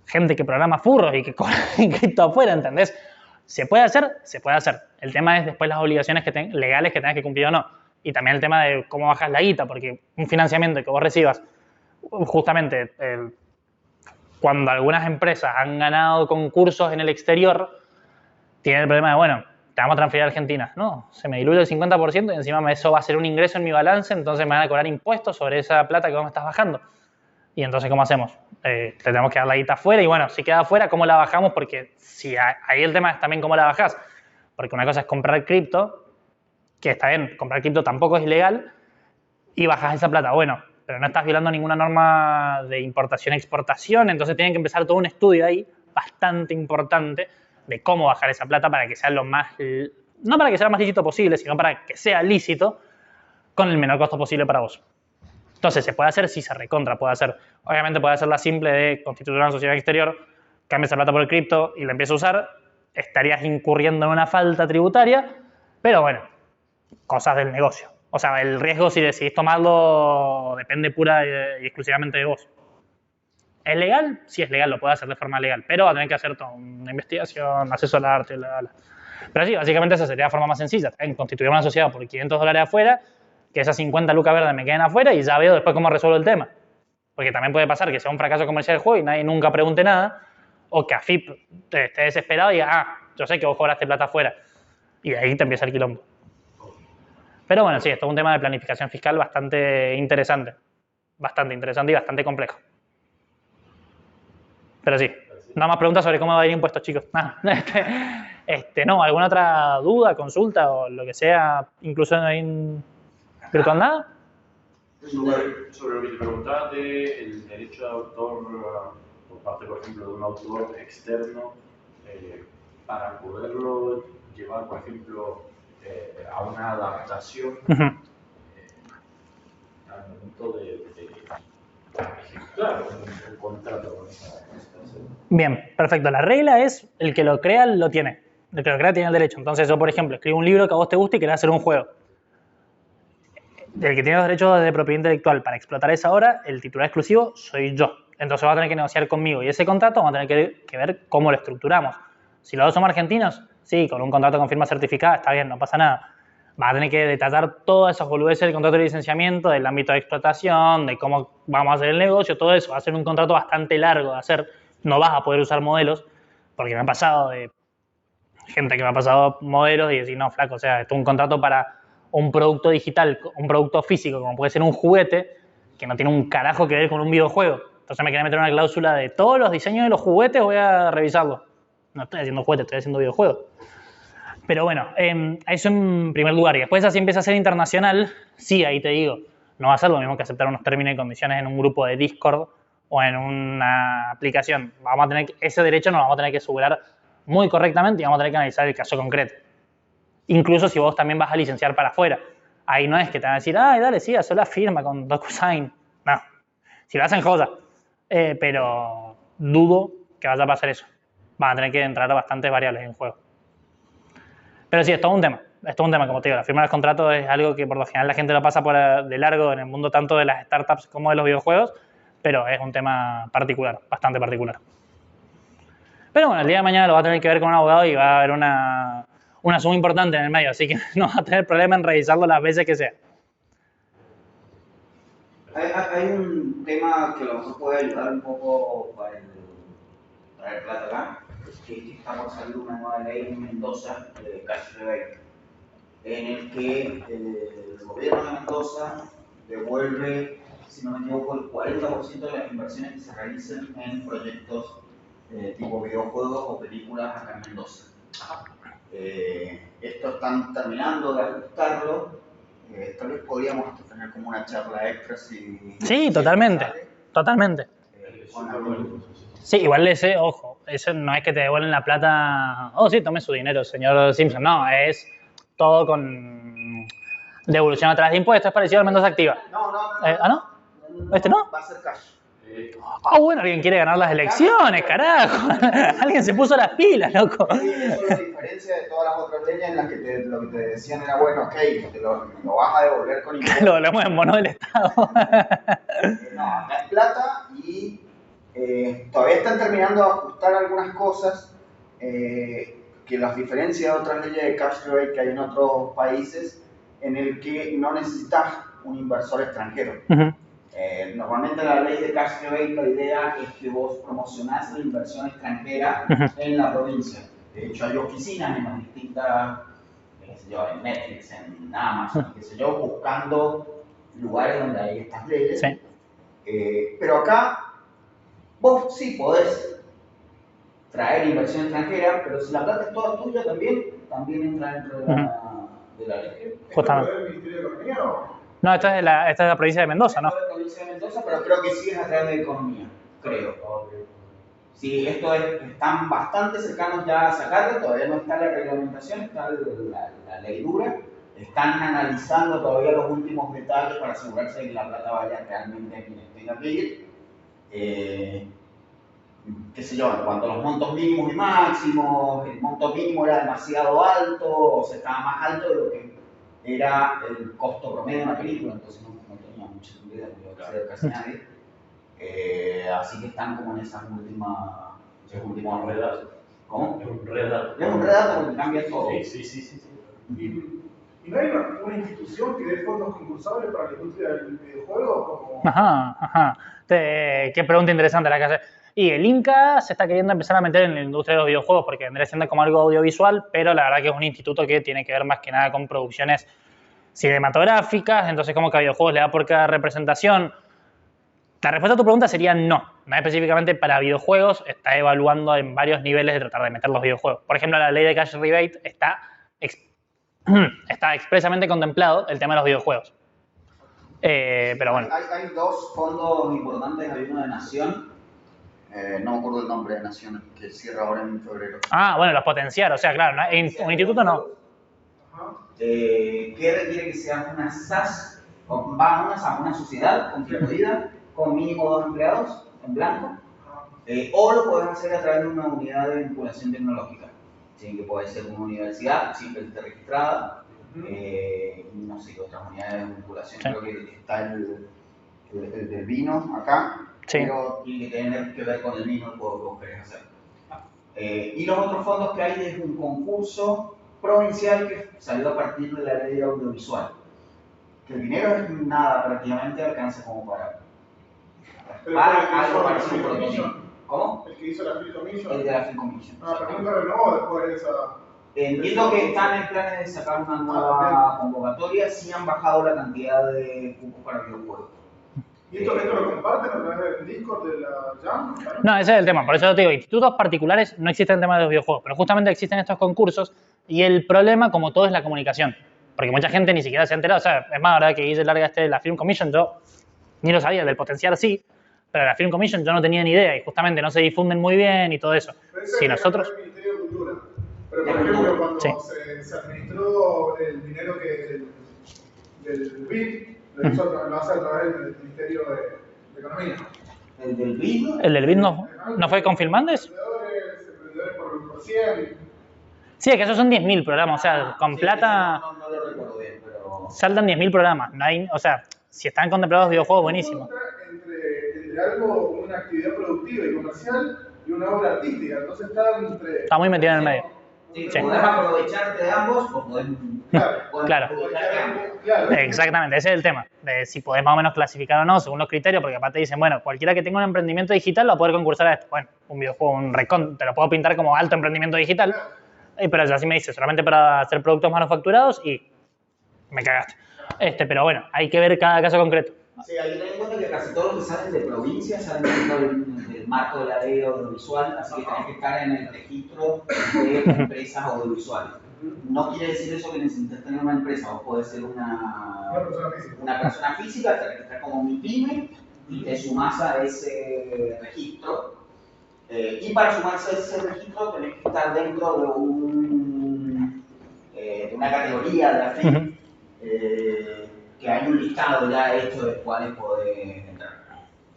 Speaker 1: gente que programa furros y que cobra cripto afuera, ¿entendés? ¿Se puede hacer? Se puede hacer. El tema es después las obligaciones legales que tengas que cumplir o no. Y también el tema de cómo bajas la guita, porque un financiamiento que vos recibas, justamente cuando algunas empresas han ganado concursos en el exterior, tienen el problema de, bueno, te vamos a transferir a Argentina. No, se me diluye el 50% y encima eso va a ser un ingreso en mi balance, entonces me van a cobrar impuestos sobre esa plata que vos me estás bajando. Y entonces, ¿cómo hacemos? Te tenemos que dar la guita afuera y bueno, si queda afuera, ¿cómo la bajamos? Porque si ahí el tema es también cómo la bajás. Porque una cosa es comprar cripto, que está bien, comprar cripto tampoco es ilegal, y bajás esa plata. Bueno, pero no estás violando ninguna norma de importación-exportación, entonces tienen que empezar todo un estudio ahí bastante importante de cómo bajar esa plata para que sea lo más, no para que sea lo más lícito posible, sino para que sea lícito con el menor costo posible para vos. Entonces, ¿se puede hacer? Sí, se recontra puede hacer. Obviamente puede hacer la simple de constituir una sociedad exterior, cambias esa plata por el cripto y la empiezas a usar, estarías incurriendo en una falta tributaria, pero bueno, cosas del negocio. O sea, el riesgo si decidís tomarlo depende pura y exclusivamente de vos. ¿Es legal? Sí es legal, lo puede hacer de forma legal, pero va a tener que hacer toda una investigación, asesorarte, Pero sí, básicamente esa sería la forma más sencilla. Constituir una sociedad por $500 afuera, que esas 50 lucas verdes me queden afuera y ya veo después cómo resuelvo el tema. Porque también puede pasar que sea un fracaso comercial el juego y nadie nunca pregunte nada, o que AFIP esté desesperado y diga, yo sé que vos cobraste plata afuera. Y de ahí te empieza el quilombo. Pero bueno, sí, esto es un tema de planificación fiscal bastante interesante. Bastante interesante y bastante complejo. Pero sí, nada más preguntas sobre cómo va a ir impuestos, chicos. No, ¿alguna otra duda, consulta o lo que sea, incluso en virtual nada?
Speaker 3: Sobre lo que te preguntaba del derecho de autor por parte, por ejemplo, de un autor externo, para poderlo llevar, por ejemplo, a una adaptación al momento de ejecutar un contrato con esa persona.
Speaker 1: Bien, perfecto. La regla es el que lo crea lo tiene. El que lo crea tiene el derecho. Entonces yo, por ejemplo, escribo un libro que a vos te guste y querés hacer un juego. El que tiene los derechos de propiedad intelectual para explotar esa obra, el titular exclusivo soy yo. Entonces va a tener que negociar conmigo y ese contrato vamos a tener que ver cómo lo estructuramos. Si los dos somos argentinos, sí, con un contrato con firma certificada está bien, no pasa nada. Va a tener que detallar todas esas boludeces del contrato de licenciamiento, del ámbito de explotación, de cómo vamos a hacer el negocio, todo eso. Va a ser un contrato bastante largo de hacer. No vas a poder usar modelos, porque me ha pasado de gente que me ha pasado modelos y decir, no, flaco, o sea, esto es un contrato para un producto digital, un producto físico, como puede ser un juguete, que no tiene un carajo que ver con un videojuego. Entonces me quería meter una cláusula de todos los diseños de los juguetes voy a revisarlos. No estoy haciendo juguetes, estoy haciendo videojuegos. Pero bueno, eso en primer lugar. Y después así empieza a ser internacional, sí, ahí te digo, no va a ser lo mismo que aceptar unos términos y condiciones en un grupo de Discord o en una aplicación. Vamos a tener ese derecho nos lo vamos a tener que asegurar muy correctamente y vamos a tener que analizar el caso concreto. Incluso si vos también vas a licenciar para afuera. Ahí no es que te van a decir, ay, dale, sí, haz la firma con DocuSign. No, si lo hacen, joda. Pero dudo que vaya a pasar eso. Van a tener que entrar bastantes variables en juego. Pero sí, es todo un tema. Es todo un tema, como te digo. La firma de los contratos es algo que por lo general la gente lo pasa de largo en el mundo tanto de las startups como de los videojuegos, pero es un tema particular, bastante particular. Pero bueno, el día de mañana lo va a tener que ver con un abogado y va a haber una suma importante en el medio, así que no va a tener problema en revisarlo las veces que sea.
Speaker 5: Hay un tema que a lo mejor puede ayudar un poco para traer plata acá, que está por salir una nueva ley en Mendoza de cash rebate, en el que el gobierno de Mendoza devuelve, si no me equivoco, el 40% de las inversiones que se realicen en proyectos tipo videojuegos o películas acá en Mendoza. Esto están terminando de ajustarlo. Tal vez podríamos tener como una charla extra si...
Speaker 1: Sí, totalmente. Totalmente. Sí, igual ese, ojo, ese no es que te devuelven la plata. Oh, sí, tome su dinero, señor Simpson. No, es todo con devolución a través de impuestos. Es parecido al Mendoza Activa.
Speaker 5: No.
Speaker 1: ¿Ah, no? ¿Este no?
Speaker 5: Va a ser cash.
Speaker 1: Ah, bueno, alguien quiere ganar las elecciones, carajo. Alguien se puso las pilas, loco.
Speaker 5: Sí, eso es la diferencia de todas las otras leyes en las que lo que te decían era, bueno, ok, te lo vas a devolver con impuestos.
Speaker 1: Lo volvemos en bono del Estado.
Speaker 5: No, acá es plata y todavía están terminando de ajustar algunas cosas que las diferencia de otras leyes de cash rebate que hay en otros países en el que no necesitas un inversor extranjero. Normalmente la ley de cash rebate, la idea es que vos promocionás la inversión extranjera en la provincia. De hecho, hay oficinas en las distintas, qué sé yo, en Netflix, en Amazon, qué sé yo, buscando lugares donde hay estas leyes.
Speaker 1: Sí.
Speaker 5: Pero acá, vos sí podés traer inversión extranjera, pero si la plata es toda tuya también entra dentro de la ley.
Speaker 1: Justamente.
Speaker 2: ¿Esto es del Ministerio de Economía o...?
Speaker 1: No, esta es de la provincia de Mendoza, ¿no?
Speaker 5: Esto es de la provincia de Mendoza, pero creo que sí es a través de Economía, creo. Sí, están bastante cercanos ya a sacarlo, todavía no está la reglamentación, está la ley dura. Están analizando todavía los últimos detalles para asegurarse de que la plata vaya realmente a quienes tengan que ir. Qué sé yo, en cuanto a los montos mínimos y máximos, el monto mínimo era demasiado alto, o sea, estaba más alto de lo que era el costo promedio de una película, entonces no tenía mucha utilidad, no iba a acceder casi nadie. Así que están como en esas últimas
Speaker 3: redadas.
Speaker 5: ¿Cómo?
Speaker 3: Es un redato.
Speaker 5: Es un redato porque cambia todo.
Speaker 3: Sí.
Speaker 2: ¿Y no hay una institución que dé fondos concursables para la industria del videojuego? Como...
Speaker 1: Ajá. Qué pregunta interesante la que hace. Y el Inca se está queriendo empezar a meter en la industria de los videojuegos porque vendría siendo como algo audiovisual, pero la verdad que es un instituto que tiene que ver más que nada con producciones cinematográficas, entonces como que a videojuegos le da por cada representación. La respuesta a tu pregunta sería no específicamente para videojuegos, está evaluando en varios niveles de tratar de meter los videojuegos. Por ejemplo, la ley de cash rebate está expresamente contemplado el tema de los videojuegos. Pero bueno.
Speaker 5: Hay dos fondos importantes, hay uno de Nación, no me acuerdo el nombre de Nación, que cierra ahora en febrero.
Speaker 1: Ah, bueno, los potenciar, o sea, claro, en un instituto no.
Speaker 5: Que requiere que sea una SAS, una sociedad constituida con mínimo 2 empleados en blanco, o lo puedes hacer a través de una unidad de vinculación tecnológica, ¿sí? Que puede ser una universidad, siempre esté registrada, no sé qué otras unidades de vinculación, sí. Creo que está el del vino acá, sí. Pero tiene que tener que ver con el mismo juego que vos querés hacer. Y los otros fondos que hay es un concurso provincial que salió a partir de la ley audiovisual. Que el dinero es nada, prácticamente alcanza como para algo parecido a un prototipo. ¿Cómo?
Speaker 2: ¿El que hizo la Film Commission?
Speaker 5: El de la Film Commission.
Speaker 2: Pero nunca renovó después de esa...
Speaker 5: Entiendo que están en planes de sacar una nueva convocatoria, sí han bajado la cantidad de cupos para videojuegos.
Speaker 2: ¿Y esto lo comparten a través del Discord de la Jam?
Speaker 1: No, ese es el tema. Por eso te digo, institutos particulares no existen en tema de los videojuegos, pero justamente existen estos concursos y el problema, como todo, es la comunicación. Porque mucha gente ni siquiera se ha enterado. O sea, es más, la verdad que Guille larga la Film Commission, yo ni lo sabía, del potenciar sí, pero la Film Commission yo no tenía ni idea y justamente no se difunden muy bien y todo eso.
Speaker 2: Pero
Speaker 1: si nosotros...
Speaker 2: el Ministerio de Cultura. Pero por ejemplo, cuando
Speaker 1: sí.
Speaker 2: se administró el dinero del BID, lo hace a través del Ministerio de Economía.
Speaker 5: ¿El del BID?
Speaker 1: ¿El del BID no fue con Filmandes?
Speaker 2: Emprendedores por 100.
Speaker 1: Sí, es que esos son 10.000 programas, o sea, con
Speaker 5: sí,
Speaker 1: plata
Speaker 5: no lo recuerdo bien, pero...
Speaker 1: saltan 10.000 programas, no hay, o sea, si están contemplados videojuegos, buenísimo.
Speaker 2: Entre algo, una actividad productiva y comercial y una obra artística, entonces está muy metida
Speaker 1: en el medio.
Speaker 5: Sí, podés aprovecharte de ambos o podés
Speaker 1: Claro.
Speaker 2: Claro.
Speaker 1: Exactamente, ese es el tema, de si podés más o menos clasificar o no según los criterios, porque aparte dicen, bueno, cualquiera que tenga un emprendimiento digital va a poder concursar a esto. Bueno, un videojuego, te lo puedo pintar como alto emprendimiento digital, pero así me dice, solamente para hacer productos manufacturados y me cagaste. Pero bueno, hay que ver cada caso concreto.
Speaker 5: Sí, hay que tener en cuenta que casi todos los que salen de provincia salen dentro del marco de la ley audiovisual, así que tenés que estar en el registro de empresas audiovisuales. No quiere decir eso que necesites tener una empresa, vos podés ser una persona física, te registras como MIPYME y te sumás a ese registro. Y para sumarse a ese registro tenés que estar dentro de una categoría de AFIP, que hay un listado ya hecho de cuáles podés entrar.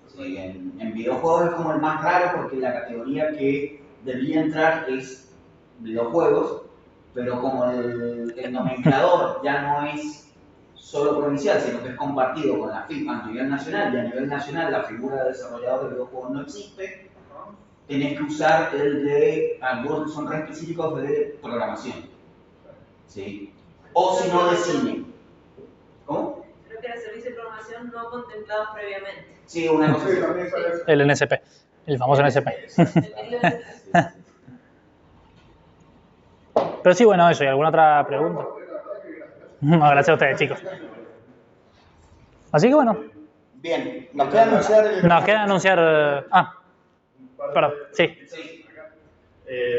Speaker 5: Sí, en videojuegos es como el más raro porque la categoría que debería entrar es videojuegos, pero como el nomenclador ya no es solo provincial, sino que es compartido con la FIP a nivel nacional, y a nivel nacional la figura de desarrollador de videojuegos no existe, tenés que usar el de algunos que son re específicos de programación. ¿Sí? O si no, de cine. ¿Cómo?
Speaker 4: Creo que era servicio de programación no contemplado previamente.
Speaker 5: Sí, una cosa así.
Speaker 1: El NSP, el famoso NSP. Pero sí, bueno, eso. ¿Y alguna otra pregunta? No, gracias a ustedes, chicos. Así que bueno.
Speaker 5: Bien, nos queda anunciar
Speaker 1: Nos queda anunciar... perdón, sí.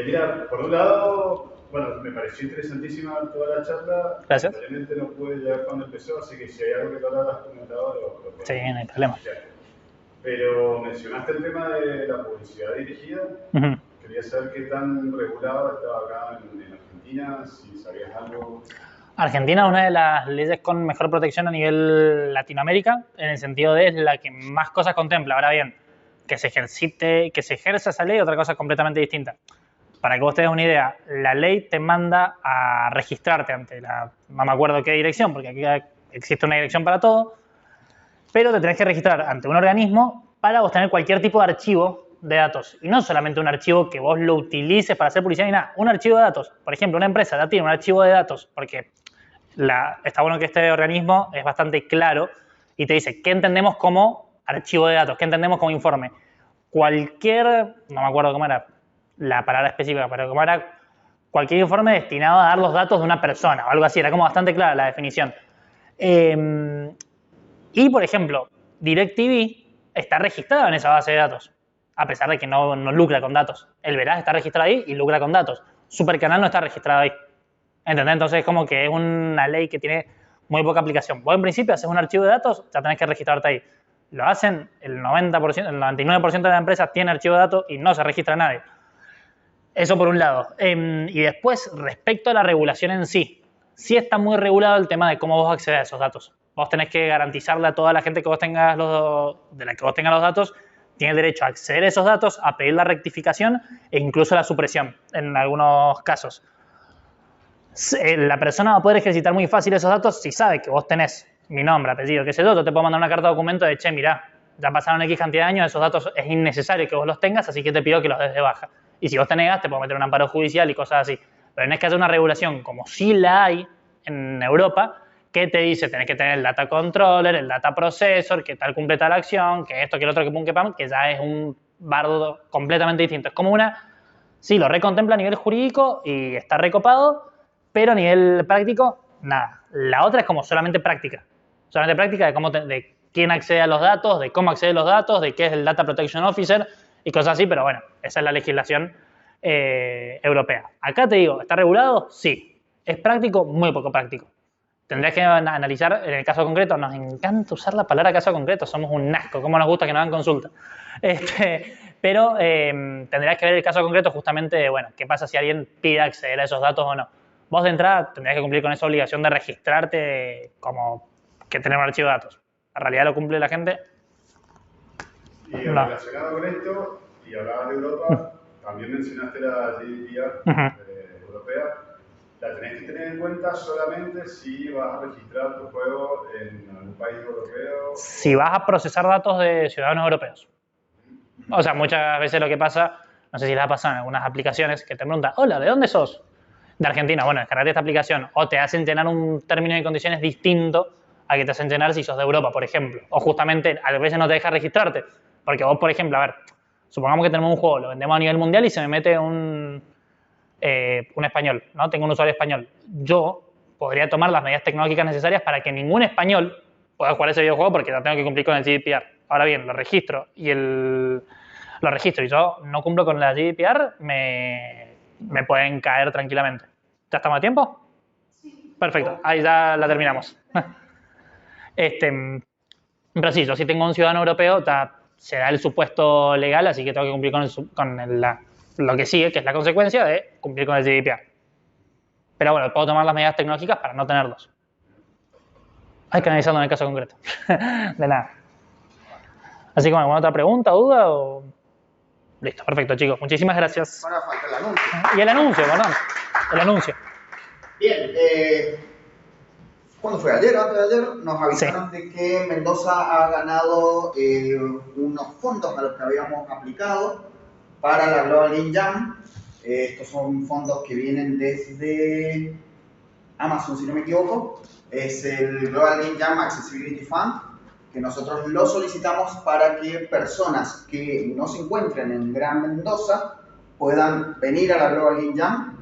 Speaker 6: Mira, por un lado, bueno, me pareció interesantísima toda la charla.
Speaker 1: Gracias.
Speaker 6: Realmente no pude llegar cuando empezó, así que si hay algo que no lo has comentado, lo
Speaker 1: Sí, no hay problema.
Speaker 6: Pero mencionaste el tema de la publicidad dirigida. Quería saber qué tan regulado estaba acá en Argentina, si sabías algo.
Speaker 1: Argentina es una de las leyes con mejor protección a nivel Latinoamérica, en el sentido de es la que más cosas contempla. Ahora bien, que se ejerza esa ley, otra cosa completamente distinta. Para que vos te des una idea, la ley te manda a registrarte ante no me acuerdo qué dirección, porque aquí existe una dirección para todo, pero te tenés que registrar ante un organismo para vos tener cualquier tipo de archivo de datos. Y no solamente un archivo que vos lo utilices para hacer publicidad ni nada, un archivo de datos. Por ejemplo, una empresa ya tiene un archivo de datos, porque está bueno que este organismo es bastante claro y te dice qué entendemos como archivo de datos, qué entendemos como informe. No me acuerdo cómo era la palabra específica, pero cómo era cualquier informe destinado a dar los datos de una persona o algo así, era como bastante clara la definición. Y, por ejemplo, DirecTV está registrado en esa base de datos, a pesar de que no lucra con datos. El Veraz está registrado ahí y lucra con datos. Supercanal no está registrado ahí. ¿Entendés? Entonces es como que es una ley que tiene muy poca aplicación. Vos en principio haces un archivo de datos, ya tenés que registrarte ahí. Lo hacen el 90%, el 99% de las empresas tiene archivo de datos y no se registra nadie. Eso por un lado. Y después, respecto a la regulación en sí, sí está muy regulado el tema de cómo vos accedes a esos datos. Vos tenés que garantizarle a toda la gente que vos tengas de la que vos tengas los datos, tiene el derecho a acceder a esos datos, a pedir la rectificación e incluso la supresión en algunos casos. La persona va a poder ejercitar muy fácil esos datos si sabe que vos tenés mi nombre, apellido, qué sé yo, te puedo mandar una carta de documento de, che, mirá, ya pasaron X cantidad de años, esos datos es innecesario que vos los tengas, así que te pido que los des de baja. Y si vos te negás, te puedo meter un amparo judicial y cosas así. Pero tenés que hacer una regulación, como sí la hay en Europa, que te dice, tenés que tener el data controller, el data processor, que tal cumple tal acción, que esto, que el otro, que pum, que pam, que ya es un bardo completamente distinto. Es como sí, lo recontempla a nivel jurídico y está recopado, pero a nivel práctico, nada. La otra es como solamente práctica. Solamente práctica de quién accede a los datos, de cómo accede a los datos, de qué es el Data Protection Officer y cosas así, pero bueno, esa es la legislación europea. Acá te digo, ¿está regulado? Sí. ¿Es práctico? Muy poco práctico. Tendrías que analizar, en el caso concreto, nos encanta usar la palabra caso concreto, somos un asco, cómo nos gusta que nos hagan consulta. Pero tendrías que ver el caso concreto justamente, bueno, qué pasa si alguien pide acceder a esos datos o no. Vos de entrada tendrías que cumplir con esa obligación de registrarte como que tener un archivo de datos. ¿La realidad lo cumple la gente?
Speaker 6: Y relacionado con esto, y hablabas de Europa, también mencionaste la GDPR europea. La tenés que tener en cuenta solamente si vas a registrar tu juego en algún país europeo.
Speaker 1: Si vas a procesar datos de ciudadanos europeos. O sea, muchas veces lo que pasa, no sé si les ha pasado en algunas aplicaciones, que te preguntan, hola, ¿de dónde sos? de Argentina, bueno, descargate esta aplicación, o te hacen llenar un término y condiciones distinto a que te hacen llenar si sos de Europa, por ejemplo. O justamente a veces no te deja registrarte. Porque vos, por ejemplo, a ver, supongamos que tenemos un juego, lo vendemos a nivel mundial y se me mete un español, ¿no? Tengo un usuario español. Yo podría tomar las medidas tecnológicas necesarias para que ningún español pueda jugar ese videojuego porque ya tengo que cumplir con el GDPR. Ahora bien, lo registro y yo no cumplo con la GDPR, me pueden caer tranquilamente. ¿Ya estamos a tiempo? Sí. Perfecto, ahí ya la terminamos. Pero sí, yo si tengo un ciudadano europeo, se da el supuesto legal, así que tengo que cumplir con lo que sigue, que es la consecuencia de cumplir con el GDPR. Pero bueno, puedo tomar las medidas tecnológicas para no tenerlos. Hay que analizarlo en el caso concreto. De nada. Así que bueno, ¿alguna otra pregunta, duda? O... Listo, perfecto, chicos. Muchísimas gracias.
Speaker 5: Ahora falta el anuncio.
Speaker 1: Y el anuncio, perdón. El anuncio.
Speaker 5: Bien, ¿cuándo fue? ¿Ayer o antes de ayer? Nos avisaron de que Mendoza ha ganado unos fondos a los que habíamos aplicado para la Global Lean Jam. Estos son fondos que vienen desde Amazon, si no me equivoco. Es el Global Lean Jam Accessibility Fund, que nosotros lo solicitamos para que personas que no se encuentren en Gran Mendoza puedan venir a la Global Lean Jam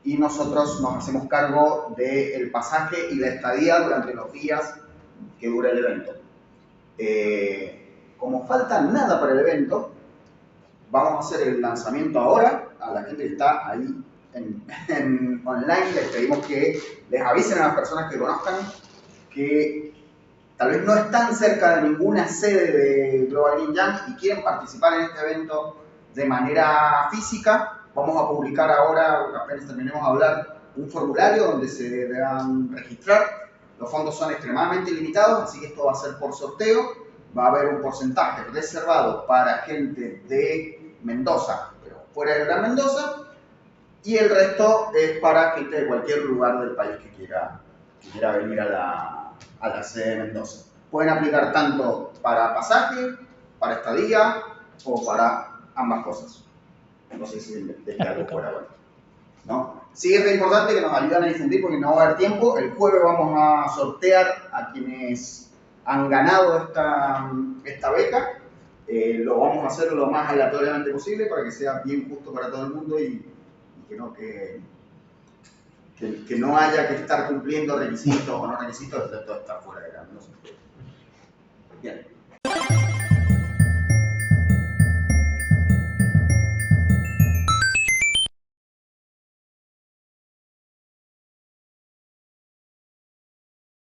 Speaker 5: y nosotros nos hacemos cargo del pasaje y la estadía durante los días que dura el evento. Como falta nada para el evento, vamos a hacer el lanzamiento ahora. A la gente que está ahí en online les pedimos que les avisen a las personas que conozcan que tal vez no están cerca de ninguna sede de Global Lean Jam y quieren participar en este evento de manera física. Vamos a publicar ahora, apenas terminemos de hablar, un formulario donde se deberán registrar. Los fondos son extremadamente limitados, así que esto va a ser por sorteo. Va a haber un porcentaje reservado para gente de Mendoza, pero fuera de Gran Mendoza, y el resto es para gente de cualquier lugar del país que quiera venir a la sede de Mendoza. Pueden aplicar tanto para pasaje, para estadía o para ambas cosas. No sé si dejé algo fuera, bueno, ¿no? Sí es re importante que nos ayuden a difundir porque no va a haber tiempo. El jueves vamos a sortear a quienes han ganado esta beca. Lo vamos a hacer lo más aleatoriamente posible para que sea bien justo para todo el mundo y que no haya que estar cumpliendo requisitos o no requisitos, excepto estar fuera de Gran Mendoza.